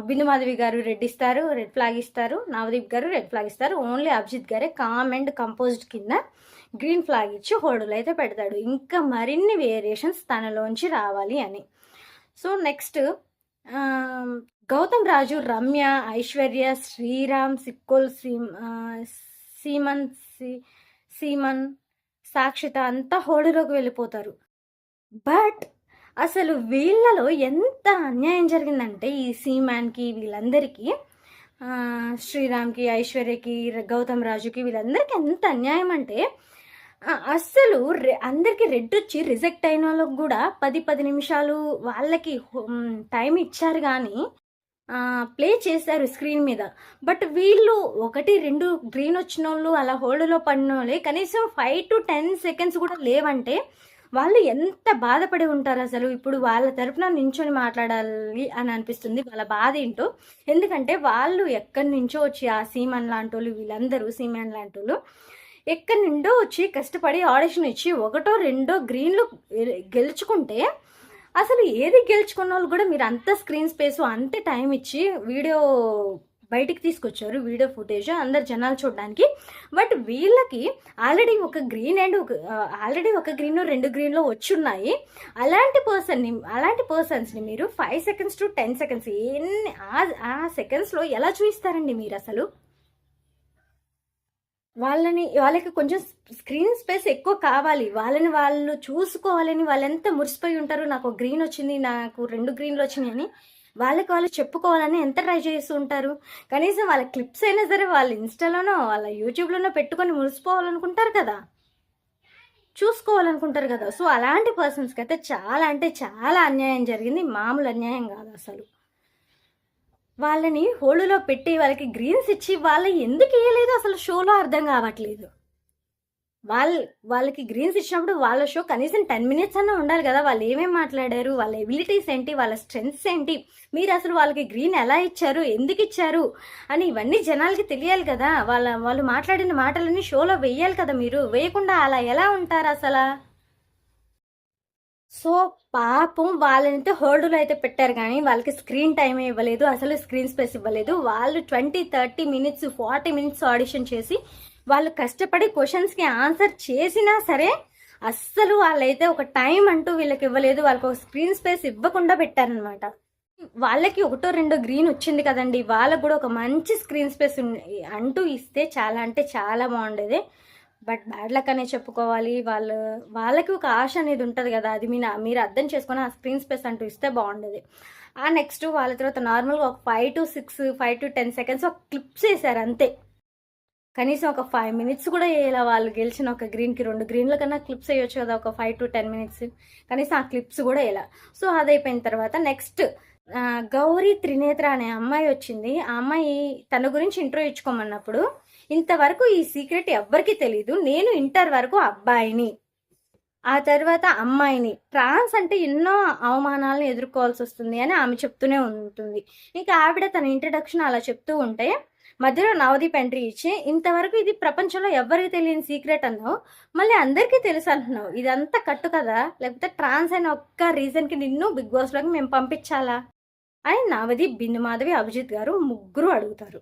బిందుమాధవి గారు రెడ్ ఇస్తారు, రెడ్ ఫ్లాగ్ ఇస్తారు, నవదీప్ గారు రెడ్ ఫ్లాగ్ ఇస్తారు. ఓన్లీ అభిజిత్ గారే కామ్ అండ్ కంపోజ్డ్ కింద గ్రీన్ ఫ్లాగ్ ఇచ్చి హోల్డ్లో అయితే పెడతాడు, ఇంకా మరిన్ని వేరియేషన్స్ తనలోంచి రావాలి అని. సో నెక్స్ట్ గౌతమ్ రాజు, రమ్య, ఐశ్వర్య, శ్రీరామ్, సిక్కోల్, సీమన్, సాక్షిత అంతా హోళీలోకి వెళ్ళిపోతారు. బట్ అసలు వీళ్ళలో ఎంత అన్యాయం జరిగిందంటే ఈ సీమాన్కి, వీళ్ళందరికీ, శ్రీరామ్కి, ఐశ్వర్యకి, గౌతమ్ రాజుకి, వీళ్ళందరికీ ఎంత అన్యాయం అంటే అస్సలు అందరికీ రెడ్ వచ్చి రిజెక్ట్ అయిన వాళ్ళకి కూడా 10 నిమిషాలు వాళ్ళకి టైం ఇచ్చారు కానీ ప్లే చేశారు స్క్రీన్ మీద. బట్ వీళ్ళు 1-2 గ్రీన్ వచ్చిన వాళ్ళు అలా హోల్డ్లో పడిన వాళ్ళే కనీసం 5 to 10 seconds కూడా లేవంటే వాళ్ళు ఎంత బాధపడి ఉంటారు అసలు. ఇప్పుడు వాళ్ళ తరఫున నించొని మాట్లాడాలి అని అనిపిస్తుంది, వాళ్ళ బాధ ఏంటో. ఎందుకంటే వాళ్ళు ఎక్కడి నుంచో వచ్చి ఆ సీమన్ లాంటి వాళ్ళు, వీళ్ళందరూ సీమన్ లాంటి వాళ్ళు ఎక్కడి నుండో వచ్చి కష్టపడి ఆడిషన్ ఇచ్చి 1-2 గ్రీన్లు గెలుచుకుంటే అసలు ఏది గెలుచుకున్న వాళ్ళు కూడా మీరు అంత స్క్రీన్ స్పేస్ అంతే టైం ఇచ్చి వీడియో బయటికి తీసుకొచ్చారు, వీడియో ఫుటేజ్ అందరు జనాలు చూడడానికి. బట్ వీళ్ళకి ఆల్రెడీ ఒక గ్రీన్ అండ్ ఆల్రెడీ ఒక గ్రీన్ 2 గ్రీన్లో వచ్చున్నాయి. అలాంటి పర్సన్స్ని మీరు 5 seconds to 10 seconds ఆ సెకండ్స్లో ఎలా చూపిస్తారండి మీరు అసలు? వాళ్ళకి కొంచెం స్క్రీన్ స్పేస్ ఎక్కువ కావాలి, వాళ్ళని వాళ్ళు చూసుకోవాలని వాళ్ళు ఎంత మురిసిపోయి ఉంటారు, నాకు గ్రీన్ వచ్చింది, నాకు 2 గ్రీన్లు వచ్చినాయి అని వాళ్ళు చెప్పుకోవాలని ఎంత ట్రై చేస్తూ ఉంటారు. కనీసం వాళ్ళ క్లిప్స్ అయినా సరే వాళ్ళ ఇన్స్టాలోనో వాళ్ళ యూట్యూబ్లోనో పెట్టుకొని మురిసిపోవాలనుకుంటారు కదా, చూసుకోవాలనుకుంటారు కదా. సో అలాంటి పర్సన్స్కి అయితే చాలా అంటే చాలా అన్యాయం జరిగింది, మామూలు అన్యాయం కాదు అసలు. వాళ్ళని హోల్డ్లో పెట్టి వాళ్ళకి గ్రీన్స్ ఇచ్చి వాళ్ళు ఎందుకు వేయలేదు అసలు షోలో అర్థం కావట్లేదు. వాళ్ళకి గ్రీన్స్ ఇచ్చినప్పుడు వాళ్ళ షో కనీసం 10 minutes అన్నా ఉండాలి కదా, వాళ్ళు ఏమేమి మాట్లాడారు, వాళ్ళ ఎబిలిటీస్ ఏంటి, వాళ్ళ స్ట్రెంగ్స్ ఏంటి, మీరు అసలు వాళ్ళకి గ్రీన్ ఎలా ఇచ్చారు, ఎందుకు ఇచ్చారు అని ఇవన్నీ జనాలకి తెలియాలి కదా. వాళ్ళు మాట్లాడిన మాటలన్నీ షోలో వేయాలి కదా, మీరు వేయకుండా అలా ఎలా ఉంటారు అసలు? సో పాపం వాళ్ళనైతే హోల్డ్లో అయితే పెట్టారు కానీ వాళ్ళకి స్క్రీన్ టైం ఇవ్వలేదు, అసలు స్క్రీన్ స్పేస్ ఇవ్వలేదు. వాళ్ళు 20-30 minutes 40 minutes ఆడిషన్ చేసి వాళ్ళు కష్టపడి క్వశ్చన్స్కి ఆన్సర్ చేసినా సరే అస్సలు వాళ్ళైతే ఒక టైం అంటూ వీళ్ళకి ఇవ్వలేదు, వాళ్ళకి ఒక స్క్రీన్ స్పేస్ ఇవ్వకుండా పెట్టారనమాట. వాళ్ళకి 1-2 గ్రీన్ వచ్చింది కదండి, వాళ్ళకు కూడా ఒక మంచి స్క్రీన్ స్పేస్ అంటూ ఇస్తే చాలా అంటే చాలా బాగుండేది. బట్ బ్యాడ్ లక్ అనే చెప్పుకోవాలి. వాళ్ళకి ఒక ఆశ అనేది ఉంటుంది కదా, అది మీరు అర్థం చేసుకొని ఆ స్క్రీన్ స్పేస్ అంటూ ఇస్తే బాగుండేది. నెక్స్ట్ వాళ్ళ తర్వాత నార్మల్గా ఒక 5 to 10 seconds ఒక క్లిప్స్ వేసారు అంతే. కనీసం ఒక 5 మినిట్స్ కూడా వేయాల వాళ్ళు గెలిచిన ఒక గ్రీన్కి 2 గ్రీన్ల కన్నా క్లిప్స్ వేయొచ్చు కదా, ఒక 5 to 10 మినిట్స్. కనీసం ఆ క్లిప్స్ కూడా వేయాల. సో అదైపోయిన తర్వాత నెక్స్ట్ గౌరీ త్రినేత్ర అనే అమ్మాయి వచ్చింది. ఆ అమ్మాయి తన గురించి ఇంట్రో ఇచ్చుకోమన్నప్పుడు, ఇంతవరకు ఈ సీక్రెట్ ఎవ్వరికీ తెలీదు, నేను ఇంటర్ వరకు అబ్బాయిని, ఆ తర్వాత అమ్మాయిని, ట్రాన్స్ అంటే ఎన్నో అవమానాలను ఎదుర్కోవాల్సి వస్తుంది అని ఆమె చెప్తూనే ఉంటుంది. ఇంకా ఆవిడ తన ఇంట్రడక్షన్ అలా చెప్తూ ఉంటే మధ్యలో నవదీప్ ఎంట్రీ ఇచ్చి, ఇంతవరకు ఇది ప్రపంచంలో ఎవరికి తెలియని సీక్రెట్ అన్నావు, మళ్ళీ అందరికీ తెలుసు అంటున్నావు, ఇదంతా కట్టు కదా, లేకపోతే ట్రాన్స్ అయిన ఒక్క రీజన్కి నిన్ను బిగ్ బాస్లోకి మేము పంపించాలా అని నవదీప్, బిందు మాధవి, అభిజిత్ గారు ముగ్గురు అడుగుతారు.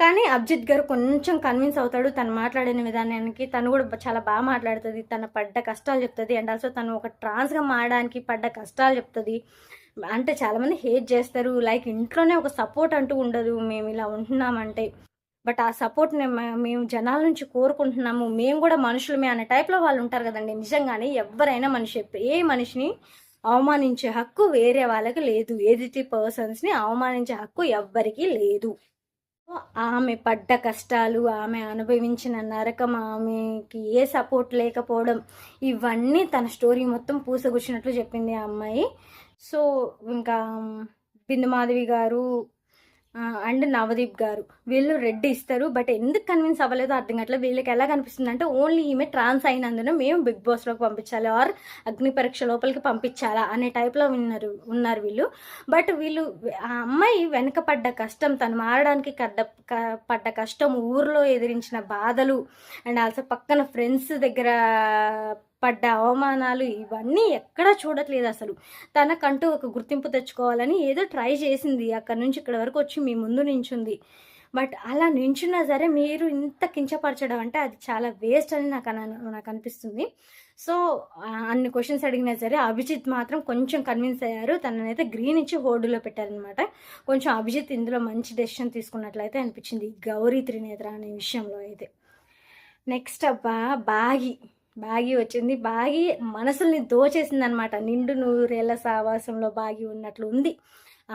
కానీ అభిజిత్ గారు కొంచెం కన్విన్స్ అవుతాడు తను మాట్లాడిన విధానానికి. తను కూడా చాలా బాగా మాట్లాడుతుంది, తన పడ్డ కష్టాలు చెప్తుంది. అండ్ ఆల్సో తను ఒక ట్రాన్స్గా మారడానికి పడ్డ కష్టాలు చెప్తుంది. అంటే చాలామంది హేట్ చేస్తారు, లైక్ ఇంట్లోనే ఒక సపోర్ట్ అంటూ ఉండదు మేము ఇలా ఉంటున్నామంటే, బట్ ఆ సపోర్ట్ని మేము జనాల నుంచి కోరుకుంటున్నాము, మేము కూడా మనుషులమే అనే టైప్లో వాళ్ళు ఉంటారు కదండి. నిజంగానే ఎవరైనా మనిషి, ఏ మనిషిని అవమానించే హక్కు వేరే వాళ్ళకి లేదు, ఎదుటి పర్సన్స్ని అవమానించే హక్కు ఎవ్వరికీ లేదు. ఆమె పడ్డ కష్టాలు, ఆమె అనుభవించిన నరకం, ఆమెకి ఏ సపోర్ట్ లేకపోవడం, ఇవన్నీ తన స్టోరీ మొత్తం పూసగుచ్చినట్లు చెప్పింది ఆ అమ్మాయి. సో ఇంకా బిందు మాధవి గారు అండ్ నవదీప్ గారు వీళ్ళు రెడ్ ఇస్తారు. బట్ ఎందుకు కన్విన్స్ అవ్వలేదో అర్థం కావట్లేదు. వీళ్ళకి ఎలా కనిపిస్తుంది అంటే ఓన్లీ ఈమె ట్రాన్స్ అయినందున మేము బిగ్ బాస్లోకి పంపించాలి ఆర్ అగ్ని పరీక్ష లోపలికి పంపించాలా అనే టైప్లో ఉన్నారు వీళ్ళు. బట్ వీళ్ళు ఆ అమ్మాయి వెనక పడ్డ కష్టం, తను మారడానికి పడ్డ కష్టం, ఊర్లో ఎదిరించిన బాధలు, అండ్ ఆల్సో పక్కన ఫ్రెండ్స్ దగ్గర పడ్డ అవమానాలు, ఇవన్నీ ఎక్కడా చూడట్లేదు అసలు. తనకంటూ ఒక గుర్తింపు తెచ్చుకోవాలని ఏదో ట్రై చేసింది, అక్కడ నుంచి ఇక్కడ వరకు వచ్చి మీ ముందు నించుంది. బట్ అలా నించున్నా సరే మీరు ఇంత కించపరచడం అంటే అది చాలా వేస్ట్ అని నాకు అనిపిస్తుంది. సో అన్ని క్వశ్చన్స్ అడిగినా సరే అభిజిత్ మాత్రం కొంచెం కన్విన్స్ అయ్యారు. తననైతే గ్రీన్ ఇచ్చి హోర్డులో పెట్టారనమాట. కొంచెం అభిజిత్ ఇందులో మంచి డెసిషన్ తీసుకున్నట్లయితే అనిపించింది గౌరీ త్రినేత్ర అనే విషయంలో అయితే. నెక్స్ట్ బాగి వచ్చింది. బాగి మనసుల్ని దోచేసింది అనమాట. నిండు నూరేళ్ల సావాసంలో బాగి ఉన్నట్లు ఉంది.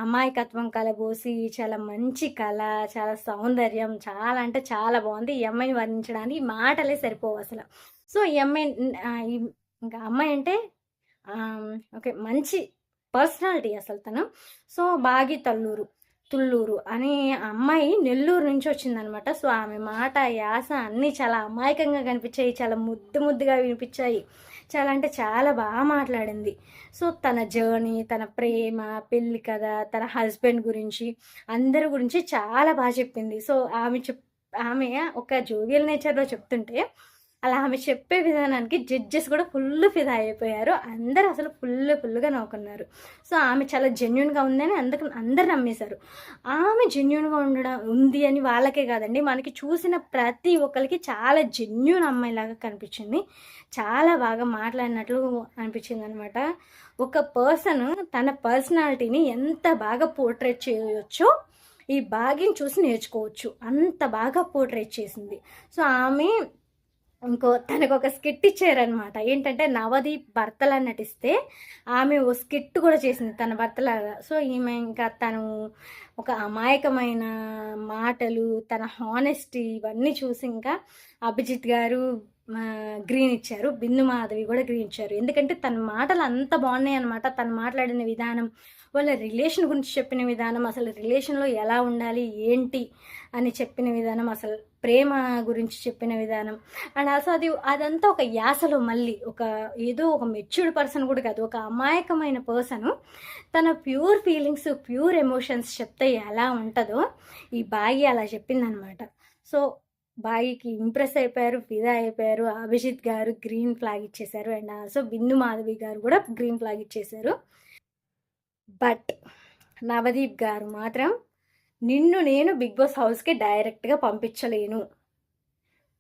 అమాయకత్వం కలబోసి చాలా మంచి కళ, చాలా సౌందర్యం, చాలా అంటే చాలా బాగుంది. ఈ అమ్మాయిని వర్ణించడానికి మాటలే సరిపోవు అసలు. సో ఈ అమ్మాయి ఇంకా అమ్మాయి అంటే ఓకే మంచి పర్సనాలిటీ అసలు తను. సో బాగి తుళ్ళూరు అని అమ్మాయి నెల్లూరు నుంచి వచ్చిందనమాట. సో ఆమె మాట, యాస అన్నీ చాలా అమాయకంగా కనిపించాయి, చాలా ముద్దుగా వినిపించాయి, చాలా అంటే చాలా బాగా మాట్లాడింది. సో తన జర్నీ, తన ప్రేమ, పెళ్ళి కథ, తన హస్బెండ్ గురించి, అందరి గురించి చాలా బాగా చెప్పింది. సో ఆమె ఒక జోవియల్ నేచర్లో చెప్తుంటే అలా ఆమె చెప్పే విధానానికి జడ్జెస్ కూడా ఫుల్ ఫిదా అయిపోయారు. అందరూ అసలు ఫుల్గా నవ్వుకున్నారు. సో ఆమె చాలా జెన్యున్గా ఉందని అందరు నమ్మేశారు. ఆమె జెన్యున్గా ఉంది అని వాళ్ళకే కాదండి, మనకి చూసిన ప్రతి ఒక్కరికి చాలా జెన్యున్ అమ్మాయిలాగా కనిపించింది. చాలా బాగా మాట్లాడినట్లు అనిపించింది అనమాట. ఒక పర్సన్ తన పర్సనాలిటీని ఎంత బాగా పోర్ట్రేట్ చేయవచ్చో ఈ బాగిని చూసి నేర్చుకోవచ్చు. అంత బాగా పోర్ట్రేట్ చేసింది. సో ఆమె తనకు ఒక స్కిట్ ఇచ్చారనమాట. ఏంటంటే నవదీప్ భర్తలా నటిస్తే ఆమె ఓ స్కిట్ కూడా చేసింది తన భర్తలాగా. సో ఈమె ఇంకా తను ఒక అమాయకమైన మాటలు, తన హానెస్టీ, ఇవన్నీ చూసి ఇంకా అభిజిత్ గారు గ్రీన్ ఇచ్చారు, బిందు మాధవి కూడా గ్రీన్ ఇచ్చారు. ఎందుకంటే తన మాటలు అంత బాగున్నాయి అనమాట. తను మాట్లాడిన విధానం, వాళ్ళ రిలేషన్ గురించి చెప్పిన విధానం, అసలు రిలేషన్లో ఎలా ఉండాలి ఏంటి అని చెప్పిన విధానం, అసలు ప్రేమ గురించి చెప్పిన విధానం, అండ్ ఆల్సో అదంతా ఒక యాసలో మళ్ళీ ఏదో ఒక మెచ్యూర్డ్ పర్సన్ కూడా కాదు, ఒక అమాయకమైన పర్సన్ తన ప్యూర్ ఫీలింగ్స్, ప్యూర్ ఎమోషన్స్ చెప్తే ఎలా ఉంటుందో ఈ బాగి అలా చెప్పిందనమాట. సో బాగికి ఇంప్రెస్ అయిపోయారు, ఫిదా అయిపోయారు. అభిజిత్ గారు గ్రీన్ ఫ్లాగ్ ఇచ్చేశారు, అండ్ ఆల్సో బిందు మాధవి గారు కూడా గ్రీన్ ఫ్లాగ్ ఇచ్చేశారు. బట్ నవదీప్ గారు మాత్రం నిన్ను నేను బిగ్ బాస్ హౌస్కి డైరెక్ట్గా పంపించలేను,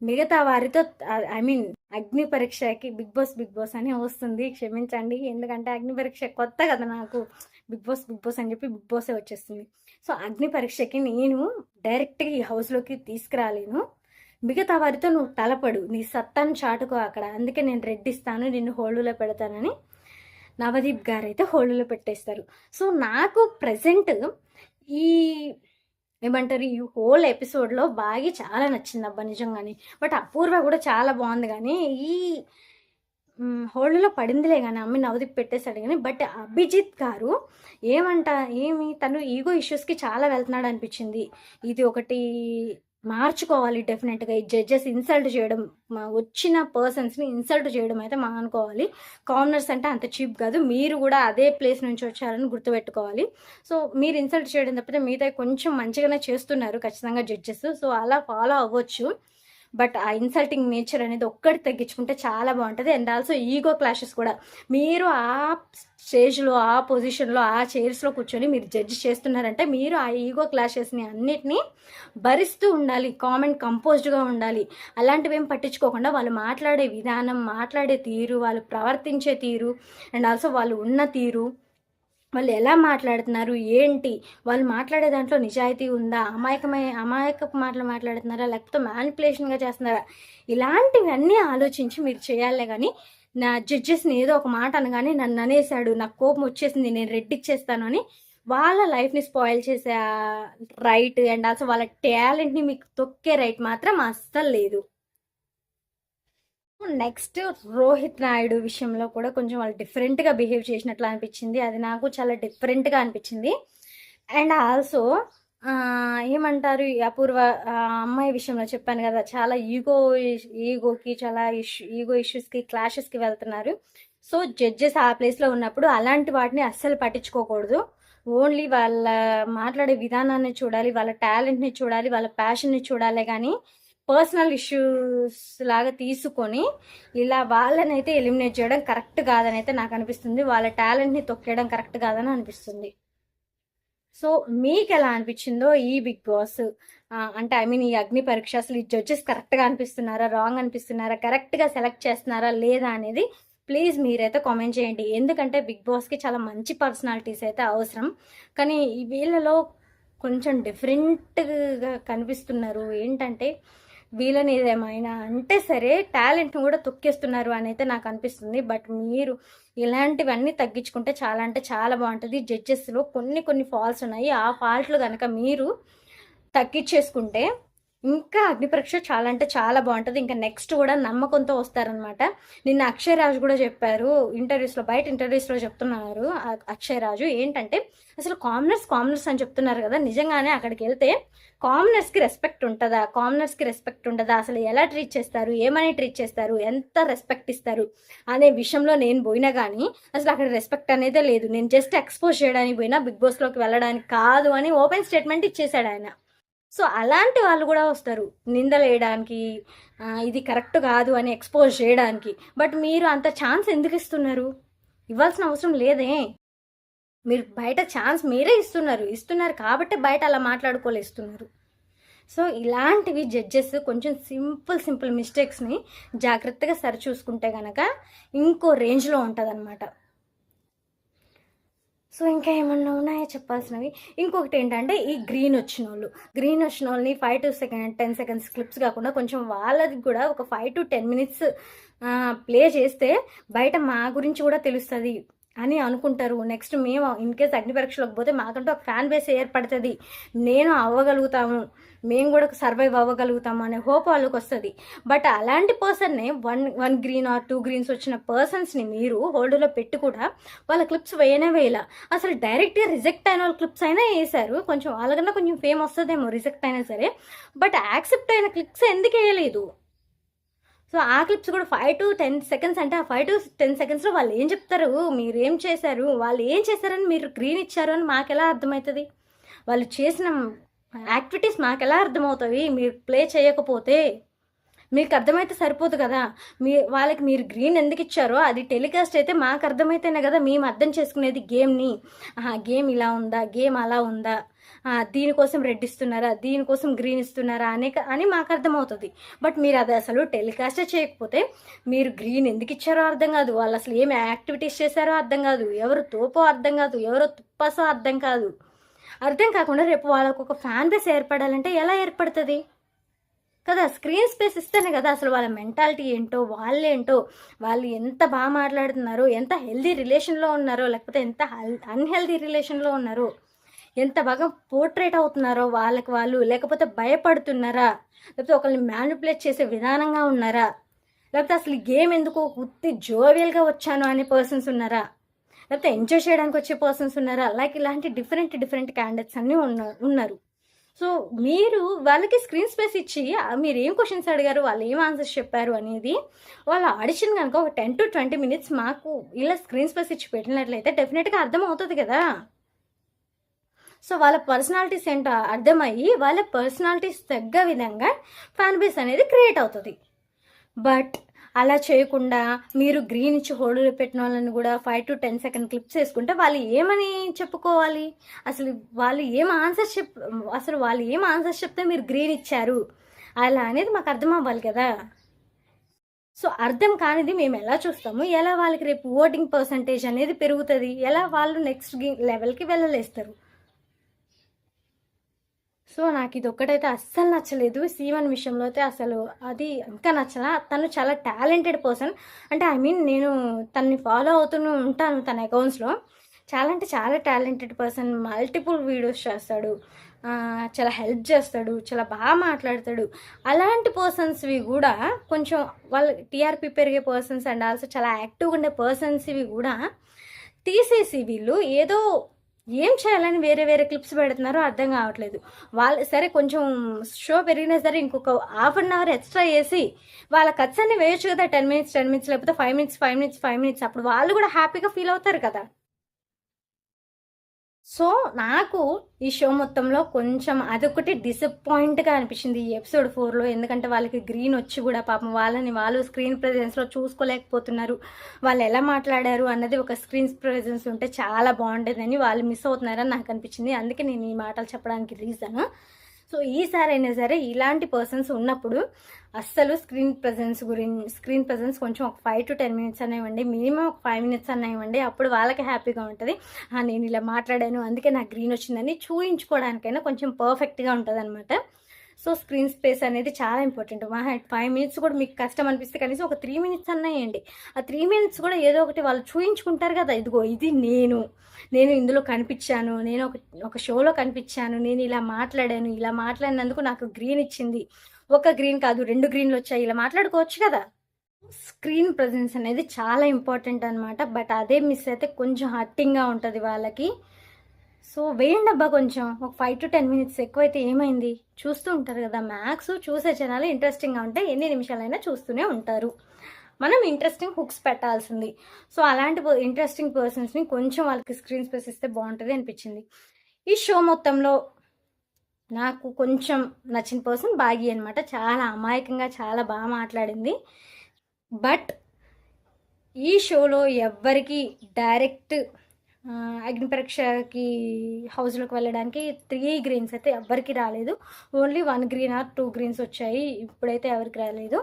మిగతా వారితో అగ్ని పరీక్షకి బిగ్ బాస్ అని వస్తుంది, క్షమించండి, ఎందుకంటే అగ్ని పరీక్ష కొత్త కదా నాకు, బిగ్ బాస్ అని చెప్పి బిగ్ బాసే వచ్చేస్తుంది. సో అగ్ని పరీక్షకి నేను డైరెక్ట్గా ఈ హౌస్లోకి తీసుకురాలేను, మిగతా వారితో నువ్వు తలపడు, నీ సత్తాను చాటుకో అక్కడ, అందుకే నేను రెడ్ ఇస్తాను, నిన్ను హోల్డ్లో పెడతానని నవదీప్ గారు అయితే హోల్డ్లో పెట్టేస్తారు. సో నాకు ప్రజెంట్ ఈ ఏమంటారు ఈ హోల్ ఎపిసోడ్లో బాగా చాలా నచ్చింది అబ్బా నిజంగానే. బట్ అపూర్వ కూడా చాలా బాగుంది, కానీ ఈ హోల్డ్లో పడిందిలే కానీ అమ్మి నవదీప్ పెట్టేశాడు కానీ. బట్ అభిజిత్ గారు తను ఈగో ఇష్యూస్కి చాలా వెళ్తున్నాడు అనిపించింది. ఇది ఒకటి మార్చుకోవాలి డెఫినెట్గా. ఈ జడ్జెస్ ఇన్సల్ట్ చేయడం, వచ్చిన పర్సన్స్ని ఇన్సల్ట్ చేయడం అయితే అనుకోవాలి. కామనర్స్ అంటే అంత చీప్ కాదు, మీరు కూడా అదే ప్లేస్ నుంచి వచ్చారని గుర్తుపెట్టుకోవాలి. సో మీరు ఇన్సల్ట్ చేయడం తప్పితే మిగతా కొంచెం మంచిగానే చేస్తున్నారు ఖచ్చితంగా జడ్జెస్. సో అలా ఫాలో అవ్వచ్చు. బట్ ఆ ఇన్సల్టింగ్ నేచర్ అనేది ఒక్కటి తగ్గించుకుంటే చాలా బాగుంటుంది. అండ్ ఆల్సో ఈగో క్లాషెస్ కూడా, మీరు ఆ స్టేజ్లో, ఆ పొజిషన్లో, ఆ చైర్స్లో కూర్చొని మీరు జడ్జి చేస్తున్నారంటే మీరు ఆ ఈగో క్లాషెస్ని అన్నిటినీ భరిస్తూ ఉండాలి, కంపోజ్డ్గా ఉండాలి. అలాంటివి ఏం పట్టించుకోకుండా వాళ్ళు మాట్లాడే విధానం, మాట్లాడే తీరు, వాళ్ళు ప్రవర్తించే తీరు, అండ్ ఆల్సో వాళ్ళు ఉన్న తీరు, వాళ్ళు ఎలా మాట్లాడుతున్నారు ఏంటి, వాళ్ళు మాట్లాడే దాంట్లో నిజాయితీ ఉందా, అమాయకపు మాటలు మాట్లాడుతున్నారా లేకపోతే మ్యానిపులేషన్గా చేస్తున్నారా, ఇలాంటివన్నీ ఆలోచించి మీరు చేయాలే. కానీ నా జడ్జెస్ని ఏదో ఒక మాట అనగానే నన్ను అనేసాడు, నాకు కోపం వచ్చేసింది, నేను రెడ్డిచ్చేస్తాను అని వాళ్ళ లైఫ్ని స్పాయిల్ చేసే రైట్ అండ్ ఆల్సో వాళ్ళ టాలెంట్ని మీకు తొక్కే రైట్ మాత్రం అస్సలు లేదు. నెక్స్ట్ రోహిత్ నాయుడు విషయంలో కూడా కొంచెం వాళ్ళు డిఫరెంట్గా బిహేవ్ చేసినట్లు అనిపించింది. అది నాకు చాలా డిఫరెంట్గా అనిపించింది. అండ్ ఆల్సో ఏమంటారు ఈ అపూర్వ అమ్మాయి విషయంలో చెప్పాను కదా, చాలా ఈగోకి చాలా ఈగో ఇష్యూస్కి క్లాషెస్కి వెళ్తున్నారు. సో జడ్జెస్ ఆ ప్లేస్లో ఉన్నప్పుడు అలాంటి వాటిని అస్సలు పట్టించుకోకూడదు. ఓన్లీ వాళ్ళ మాట్లాడే విధానాన్ని చూడాలి, వాళ్ళ టాలెంట్ని చూడాలి, వాళ్ళ ప్యాషన్ని చూడాలి. కానీ పర్సనల్ ఇష్యూస్ లాగా తీసుకొని ఇలా వాళ్ళని అయితే ఎలిమినేట్ చేయడం కరెక్ట్ కాదని అయితే నాకు అనిపిస్తుంది. వాళ్ళ టాలెంట్ని తొక్కేయడం కరెక్ట్ కాదని అనిపిస్తుంది. సో మీకు ఎలా అనిపించిందో ఈ బిగ్ బాస్, అంటే ఈ అగ్ని పరీక్ష, అసలు ఈ జడ్జెస్ కరెక్ట్గా అనిపిస్తున్నారా, రాంగ్ అనిపిస్తున్నారా, కరెక్ట్గా సెలెక్ట్ చేస్తున్నారా లేదా అనేది ప్లీజ్ మీరైతే కామెంట్ చేయండి. ఎందుకంటే బిగ్ బాస్కి చాలా మంచి పర్సనాలిటీస్ అయితే అవసరం, కానీ ఈ వీళ్ళలో కొంచెం డిఫరెంట్గా కనిపిస్తున్నారు. ఏంటంటే వీళ్ళని ఏదేమైనా అంటే సరే టాలెంట్ని కూడా తొక్కేస్తున్నారు అని అయితే నాకు అనిపిస్తుంది. బట్ మీరు ఇలాంటివన్నీ తగ్గించుకుంటే చాలా అంటే చాలా బాగుంటుంది. జడ్జెస్లో కొన్ని ఫాల్ట్స్ ఉన్నాయి, ఆ ఫాల్ట్లు కనుక మీరు తగ్గించేసుకుంటే ఇంకా అగ్నిపరీక్ష చాలా అంటే చాలా బాగుంటుంది. ఇంకా నెక్స్ట్ కూడా నమ్మకంతో వస్తారనమాట. నిన్న అక్షయ్ రాజు కూడా చెప్పారు ఇంటర్వ్యూస్లో, బయట ఇంటర్వ్యూస్లో చెప్తున్నారు అక్షయ్ రాజు. ఏంటంటే అసలు కామనర్స్ అని చెప్తున్నారు కదా, నిజంగానే అక్కడికి వెళ్తే కామనర్స్కి రెస్పెక్ట్ ఉంటుందా, అసలు ఎలా ట్రీట్ చేస్తారు, ఏమని ట్రీట్ చేస్తారు, ఎంత రెస్పెక్ట్ ఇస్తారు అనే విషయంలో నేను పోయినా కానీ అసలు అక్కడ రెస్పెక్ట్ అనేదే లేదు. నేను జస్ట్ ఎక్స్పోజ్ చేయడానికి పోయినా, బిగ్ బాస్లోకి వెళ్ళడానికి కాదు అని ఓపెన్ స్టేట్మెంట్ ఇచ్చేశాడు ఆయన. సో అలాంటి వాళ్ళు కూడా వస్తారు నిందలేయడానికి, ఇది కరెక్ట్ కాదు అని ఎక్స్పోజ్ చేయడానికి. బట్ మీరు అంత ఛాన్స్ ఎందుకు ఇస్తున్నారు? ఇవ్వాల్సిన అవసరం లేదే. మీరు బయట ఛాన్స్ మీరే ఇస్తున్నారు కాబట్టి బయట అలా మాట్లాడుకోలేస్తున్నారు. సో ఇలాంటివి జడ్జెస్ కొంచెం సింపుల్ మిస్టేక్స్ని జాగ్రత్తగా సరిచూసుకుంటే కనుక ఇంకో రేంజ్లో ఉంటుంది అనమాట. సో ఇంకా ఏమన్నా ఉన్నాయో చెప్పాల్సినవి. ఇంకొకటి ఏంటంటే ఈ గ్రీన్ వచ్చిన వాళ్ళని 5 to 10 seconds క్లిప్స్ కాకుండా కొంచెం వాళ్ళది కూడా ఒక 5 to 10 minutes ప్లే చేస్తే బయట మా గురించి కూడా తెలుస్తుంది అని అనుకుంటారు. నెక్స్ట్ మేము ఇన్ కేస్ అగ్ని పరీక్షలోకి పోతే మాకంటూ ఒక ఫ్యాన్ బేస్ ఏర్పడుతుంది, మేము కూడా సర్వైవ్ అవ్వగలుగుతాము అనే హోప్ వాళ్ళకి వస్తుంది. బట్ అలాంటి పర్సన్నే వన్ గ్రీన్ ఆర్ 2 greens వచ్చిన పర్సన్స్ని మీరు హోల్డ్లో పెట్టి కూడా వాళ్ళ క్లిప్స్ వేయలా. అసలు డైరెక్ట్గా రిజెక్ట్ అయిన వాళ్ళ క్లిప్స్ అయినా వేశారు. కొంచెం వాళ్ళకన్నా కొంచెం ఫేమ్ వస్తుందేమో రిజెక్ట్ అయినా సరే, బట్ యాక్సెప్ట్ అయిన క్లిప్స్ ఎందుకు వేయలేదు? సో ఆ క్లిప్స్ కూడా 5 to 10 seconds అంటే ఆ 5 to 10 secondsలో వాళ్ళు ఏం చెప్తారు, మీరు ఏం చేశారు, వాళ్ళు ఏం చేశారని మీరు గ్రీన్ ఇచ్చారు అని మాకెలా అర్థమవుతుంది? వాళ్ళు చేసిన యాక్టివిటీస్ మాకెలా అర్థమవుతాయి? మీరు ప్లే చేయకపోతే మీకు అర్థమైతే సరిపోదు కదా. వాళ్ళకి మీరు గ్రీన్ ఎందుకు ఇచ్చారో అది టెలికాస్ట్ అయితే మాకు అర్థమైతేనే కదా మేము అర్థం చేసుకునేది గేమ్ని. గేమ్ ఇలా ఉందా, గేమ్ అలా ఉందా, దీనికోసం రెడ్ ఇస్తున్నారా, దీనికోసం గ్రీన్ ఇస్తున్నారా అని మాకు అర్థమవుతుంది. బట్ మీరు అది అసలు టెలికాస్టే చేయకపోతే మీరు గ్రీన్ ఎందుకు ఇచ్చారో అర్థం కాదు, వాళ్ళు అసలు ఏమి యాక్టివిటీస్ చేశారో అర్థం కాదు, ఎవరు తోపో అర్థం కాదు, ఎవరో తుప్పాసో అర్థం కాదు. అర్థం కాకుండా రేపు వాళ్ళకు ఒక ఫ్యాన్ బేస్ ఏర్పడాలంటే ఎలా ఏర్పడుతుంది కదా? స్క్రీన్ స్పేస్ ఇస్తేనే కదా అసలు వాళ్ళ మెంటాలిటీ ఏంటో, వాళ్ళేంటో, వాళ్ళు ఎంత బాగా మాట్లాడుతున్నారో, ఎంత హెల్దీ రిలేషన్లో ఉన్నారో లేకపోతే ఎంత అన్హెల్దీ రిలేషన్లో ఉన్నారో, ఎంత బాగా పోర్ట్రేట్ అవుతున్నారో వాళ్ళకి వాళ్ళు, లేకపోతే భయపడుతున్నారా, లేకపోతే ఒకరిని మ్యానిపులేట్ చేసే విధానంగా ఉన్నారా, లేకపోతే అసలు ఈ గేమ్ ఎందుకు ఉత్తి జోవియల్గా వచ్చాను అనే పర్సన్స్ ఉన్నారా, లేకపోతే ఎంజాయ్ చేయడానికి వచ్చే పర్సన్స్ ఉన్నారా, లైక్ ఇలాంటి డిఫరెంట్ క్యాండిడేట్స్ అన్నీ ఉన్నారు. సో మీరు వాళ్ళకి స్క్రీన్ స్పేస్ ఇచ్చి మీరు ఏం క్వశ్చన్స్ అడిగారు, వాళ్ళు ఏం ఆన్సర్స్ చెప్పారు అనేది వాళ్ళ ఆడిషన్ కనుక ఒక 10 to 20 minutes మాకు ఇలా స్క్రీన్ స్పేస్ ఇచ్చి పెట్టినట్లయితే డెఫినెట్గా అర్థం అవుతుంది కదా. సో వాళ్ళ పర్సనాలిటీస్ ఏంటో అర్థమయ్యి వాళ్ళ పర్సనాలిటీస్ తగ్గ విధంగా ఫ్యాన్ బేస్ అనేది క్రియేట్ అవుతుంది. బట్ అలా చేయకుండా మీరు గ్రీన్ ఇచ్చి హోల్డ్లో పెట్టిన వాళ్ళని కూడా 5 to 10 second క్లిప్స్ వేసుకుంటే వాళ్ళు ఏమని చెప్పుకోవాలి, అసలు వాళ్ళు ఏం ఆన్సర్స్ చెప్తే మీరు గ్రీన్ ఇచ్చారు అలా అనేది మాకు అర్థం అవ్వాలి కదా. సో అర్థం కానిది మేము ఎలా చూస్తాము, ఎలా వాళ్ళకి రేపు ఓటింగ్ పర్సంటేజ్ అనేది పెరుగుతుంది, ఎలా వాళ్ళు నెక్స్ట్ లెవెల్కి వెళ్ళలేస్తారు. సో నాకు ఇది ఒక్కటైతే అస్సలు నచ్చలేదు. సీమన్ విషయంలో అయితే అసలు అది ఇంకా నచ్చలా. తను చాలా టాలెంటెడ్ పర్సన్, అంటే నేను తనని ఫాలో అవుతూనే ఉంటాను తన అకౌంట్స్లో. చాలా అంటే చాలా టాలెంటెడ్ పర్సన్, మల్టిపుల్ వీడియోస్ చేస్తాడు, చాలా హెల్ప్ చేస్తాడు, చాలా బాగా మాట్లాడతాడు. అలాంటి పర్సన్స్వి కూడా కొంచెం వాళ్ళ టీఆర్పీ పెరిగే పర్సన్స్ అండ్ ఆల్సో చాలా యాక్టివ్గా ఉండే పర్సన్స్వి కూడా తీసేసి వీళ్ళు ఏదో ఏం చేయాలని వేరే క్లిప్స్ పెడుతున్నారో అర్థం కావట్లేదు. వాళ్ళు సరే కొంచెం షో పెరిగినా సరే ఇంకొక ½ an hour ఎక్స్ట్రా వేసి వాళ్ళ కట్స్ అన్ని వేయచ్చు కదా, 10 minutes లేకపోతే 5 minutes. అప్పుడు వాళ్ళు కూడా హ్యాపీగా ఫీల్ అవుతారు కదా. సో నాకు ఈ షో మొత్తంలో కొంచెం అదొకటి డిసప్పాయింట్గా అనిపించింది ఈ ఎపిసోడ్ 4లో. ఎందుకంటే వాళ్ళకి గ్రీన్ వచ్చి కూడా పాపం వాళ్ళు స్క్రీన్ ప్రెజెన్స్లో చూసుకోలేకపోతున్నారు. వాళ్ళు ఎలా మాట్లాడారు అన్నది ఒక స్క్రీన్ ప్రెజెన్స్ ఉంటే చాలా బాగుండేదని వాళ్ళు మిస్ అవుతున్నారని నాకు అనిపించింది. అందుకే నేను ఈ మాటలు చెప్పడానికి రీజన్. సో ఈసారి అయినా సరే ఇలాంటి పర్సన్స్ ఉన్నప్పుడు అస్సలు స్క్రీన్ ప్రజెన్స్ కొంచెం ఒక 5 to 10 minutes అన్న ఇవ్వండి, మినిమం ఒక 5 minutes అన్న ఇవ్వండి. అప్పుడు వాళ్ళకి హ్యాపీగా ఉంటుంది. నేను ఇలా మాట్లాడాను అందుకే నాకు గ్రీన్ వచ్చిందని చూయించుకోవడానికైనా కొంచెం పర్ఫెక్ట్గా ఉంటుంది అనమాట. సో స్క్రీన్ స్పేస్ అనేది చాలా ఇంపార్టెంట్. 5 minutes కూడా మీకు కష్టం అనిపిస్తే కనీసం ఒక 3 minutes అన్న వేయండి. ఆ 3 minutes కూడా ఏదో ఒకటి వాళ్ళు చూయించుకుంటారు కదా, ఇదిగో ఇది నేను ఇందులో కనిపించాను, నేను ఒక షోలో కనిపించాను, నేను ఇలా మాట్లాడినందుకు నాకు గ్రీన్ ఇచ్చింది, ఒక గ్రీన్ కాదు 2 గ్రీన్లు వచ్చాయి, ఇలా మాట్లాడుకోవచ్చు కదా. స్క్రీన్ ప్రజెన్స్ అనేది చాలా ఇంపార్టెంట్ అనమాట. బట్ అదే మిస్ అయితే కొంచెం హర్టింగ్గా ఉంటుంది వాళ్ళకి. సో వేయండి అబ్బా, కొంచెం ఒక 5 to 10 minutes ఎక్కువైతే ఏమైంది, చూస్తూ ఉంటారు కదా. మ్యాథ్స్ చూసే జనాలు ఇంట్రెస్టింగ్గా ఉంటే ఎన్ని నిమిషాలైనా చూస్తూనే ఉంటారు. మనం ఇంట్రెస్టింగ్ హుక్స్ పెట్టాల్సింది. సో అలాంటి ఇంట్రెస్టింగ్ పర్సన్స్ని కొంచెం వాళ్ళకి స్క్రీన్ స్పేస్ ఇస్తే బాగుంటుంది అనిపించింది. ఈ షో మొత్తంలో నాకు కొంచెం నచ్చిన పర్సన్ బాగి అనమాట. చాలా అమాయకంగా చాలా బాగా మాట్లాడింది. బట్ ఈ షోలో ఎవ్వరికి డైరెక్ట్ అగ్ని పరీక్షకి హౌస్లోకి వెళ్ళడానికి 3 greens అయితే ఎవ్వరికి రాలేదు. ఓన్లీ 1 green or 2 greens వచ్చాయి. ఇప్పుడైతే ఎవరికి రాలేదు.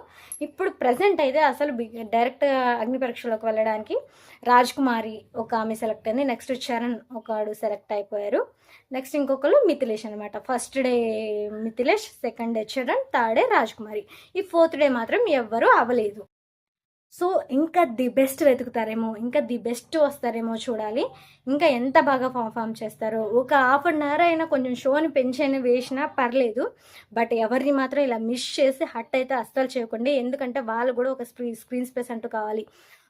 ఇప్పుడు ప్రజెంట్ అయితే అసలు డైరెక్ట్ అగ్ని పరీక్షలోకి వెళ్ళడానికి రాజ్కుమారి ఒక ఆమె సెలెక్ట్ అయింది. నెక్స్ట్ చరణ్ ఒకడు సెలెక్ట్ అయిపోయారు. నెక్స్ట్ ఇంకొకరు మిథిలేష్ అనమాట. First day Mithilesh, second day Charan, third day Rajkumari. ఈ 4th day మాత్రం ఎవ్వరూ అవ్వలేదు. సో ఇంకా ది బెస్ట్ వెతుకుతారేమో, ఇంకా ది బెస్ట్ వస్తారేమో చూడాలి. ఇంకా ఎంత బాగా పర్ఫామ్ చేస్తారో. ఒక ½ an hour అయినా కొంచెం షోని పెంచైనా వేసినా పర్లేదు. బట్ ఎవరిని మాత్రం ఇలా మిస్ చేసి హట్ అయితే అస్సలు చేయకండి. ఎందుకంటే వాళ్ళు కూడా ఒక స్క్రీన్ స్పేస్ అంటూ కావాలి.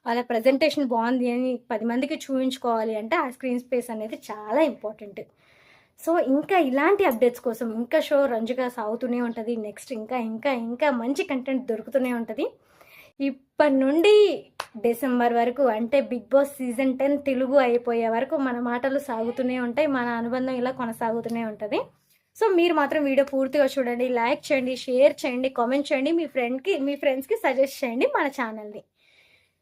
వాళ్ళ ప్రజెంటేషన్ బాగుంది అని 10 మందికి చూపించుకోవాలి అంటే ఆ స్క్రీన్ స్పేస్ అనేది చాలా ఇంపార్టెంట్. సో ఇంకా ఇలాంటి అప్డేట్స్ కోసం ఇంకా షో రంజుగా సాగుతూనే ఉంటుంది. నెక్స్ట్ ఇంకా మంచి కంటెంట్ దొరుకుతూనే ఉంటుంది. ఇప్పటి నుండి డిసెంబర్ వరకు, అంటే బిగ్ బాస్ సీజన్ 10 తెలుగు అయిపోయే వరకు మన మాటలు సాగుతూనే ఉంటాయి. మన అనుబంధం ఇలా కొనసాగుతూనే ఉంటుంది. సో మీరు మాత్రం వీడియో పూర్తిగా చూడండి, లైక్ చేయండి, షేర్ చేయండి, కామెంట్ చేయండి, మీ ఫ్రెండ్స్కి సజెస్ట్ చేయండి మన ఛానల్ని.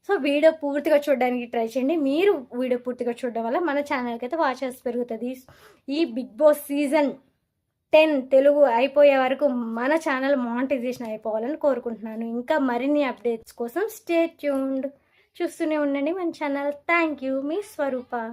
సో వీడియో పూర్తిగా చూడడానికి ట్రై చేయండి. మీరు వీడియో పూర్తిగా చూడడం వల్ల మన ఛానల్కి అయితే వాచెస్ పెరుగుతుంది. ఈ బిగ్ బాస్ సీజన్ 10 తెలుగు అయిపోయే వరకు మన ఛానల్ మానిటైజేషన్ అయిపోవాలని కోరుకుంటున్నాను. ఇంకా మరిన్ని అప్డేట్స్ కోసం స్టే ట్యూన్డ్, చూస్తూనే ఉండండి మన ఛానల్. Thank you. మీ స్వరూప.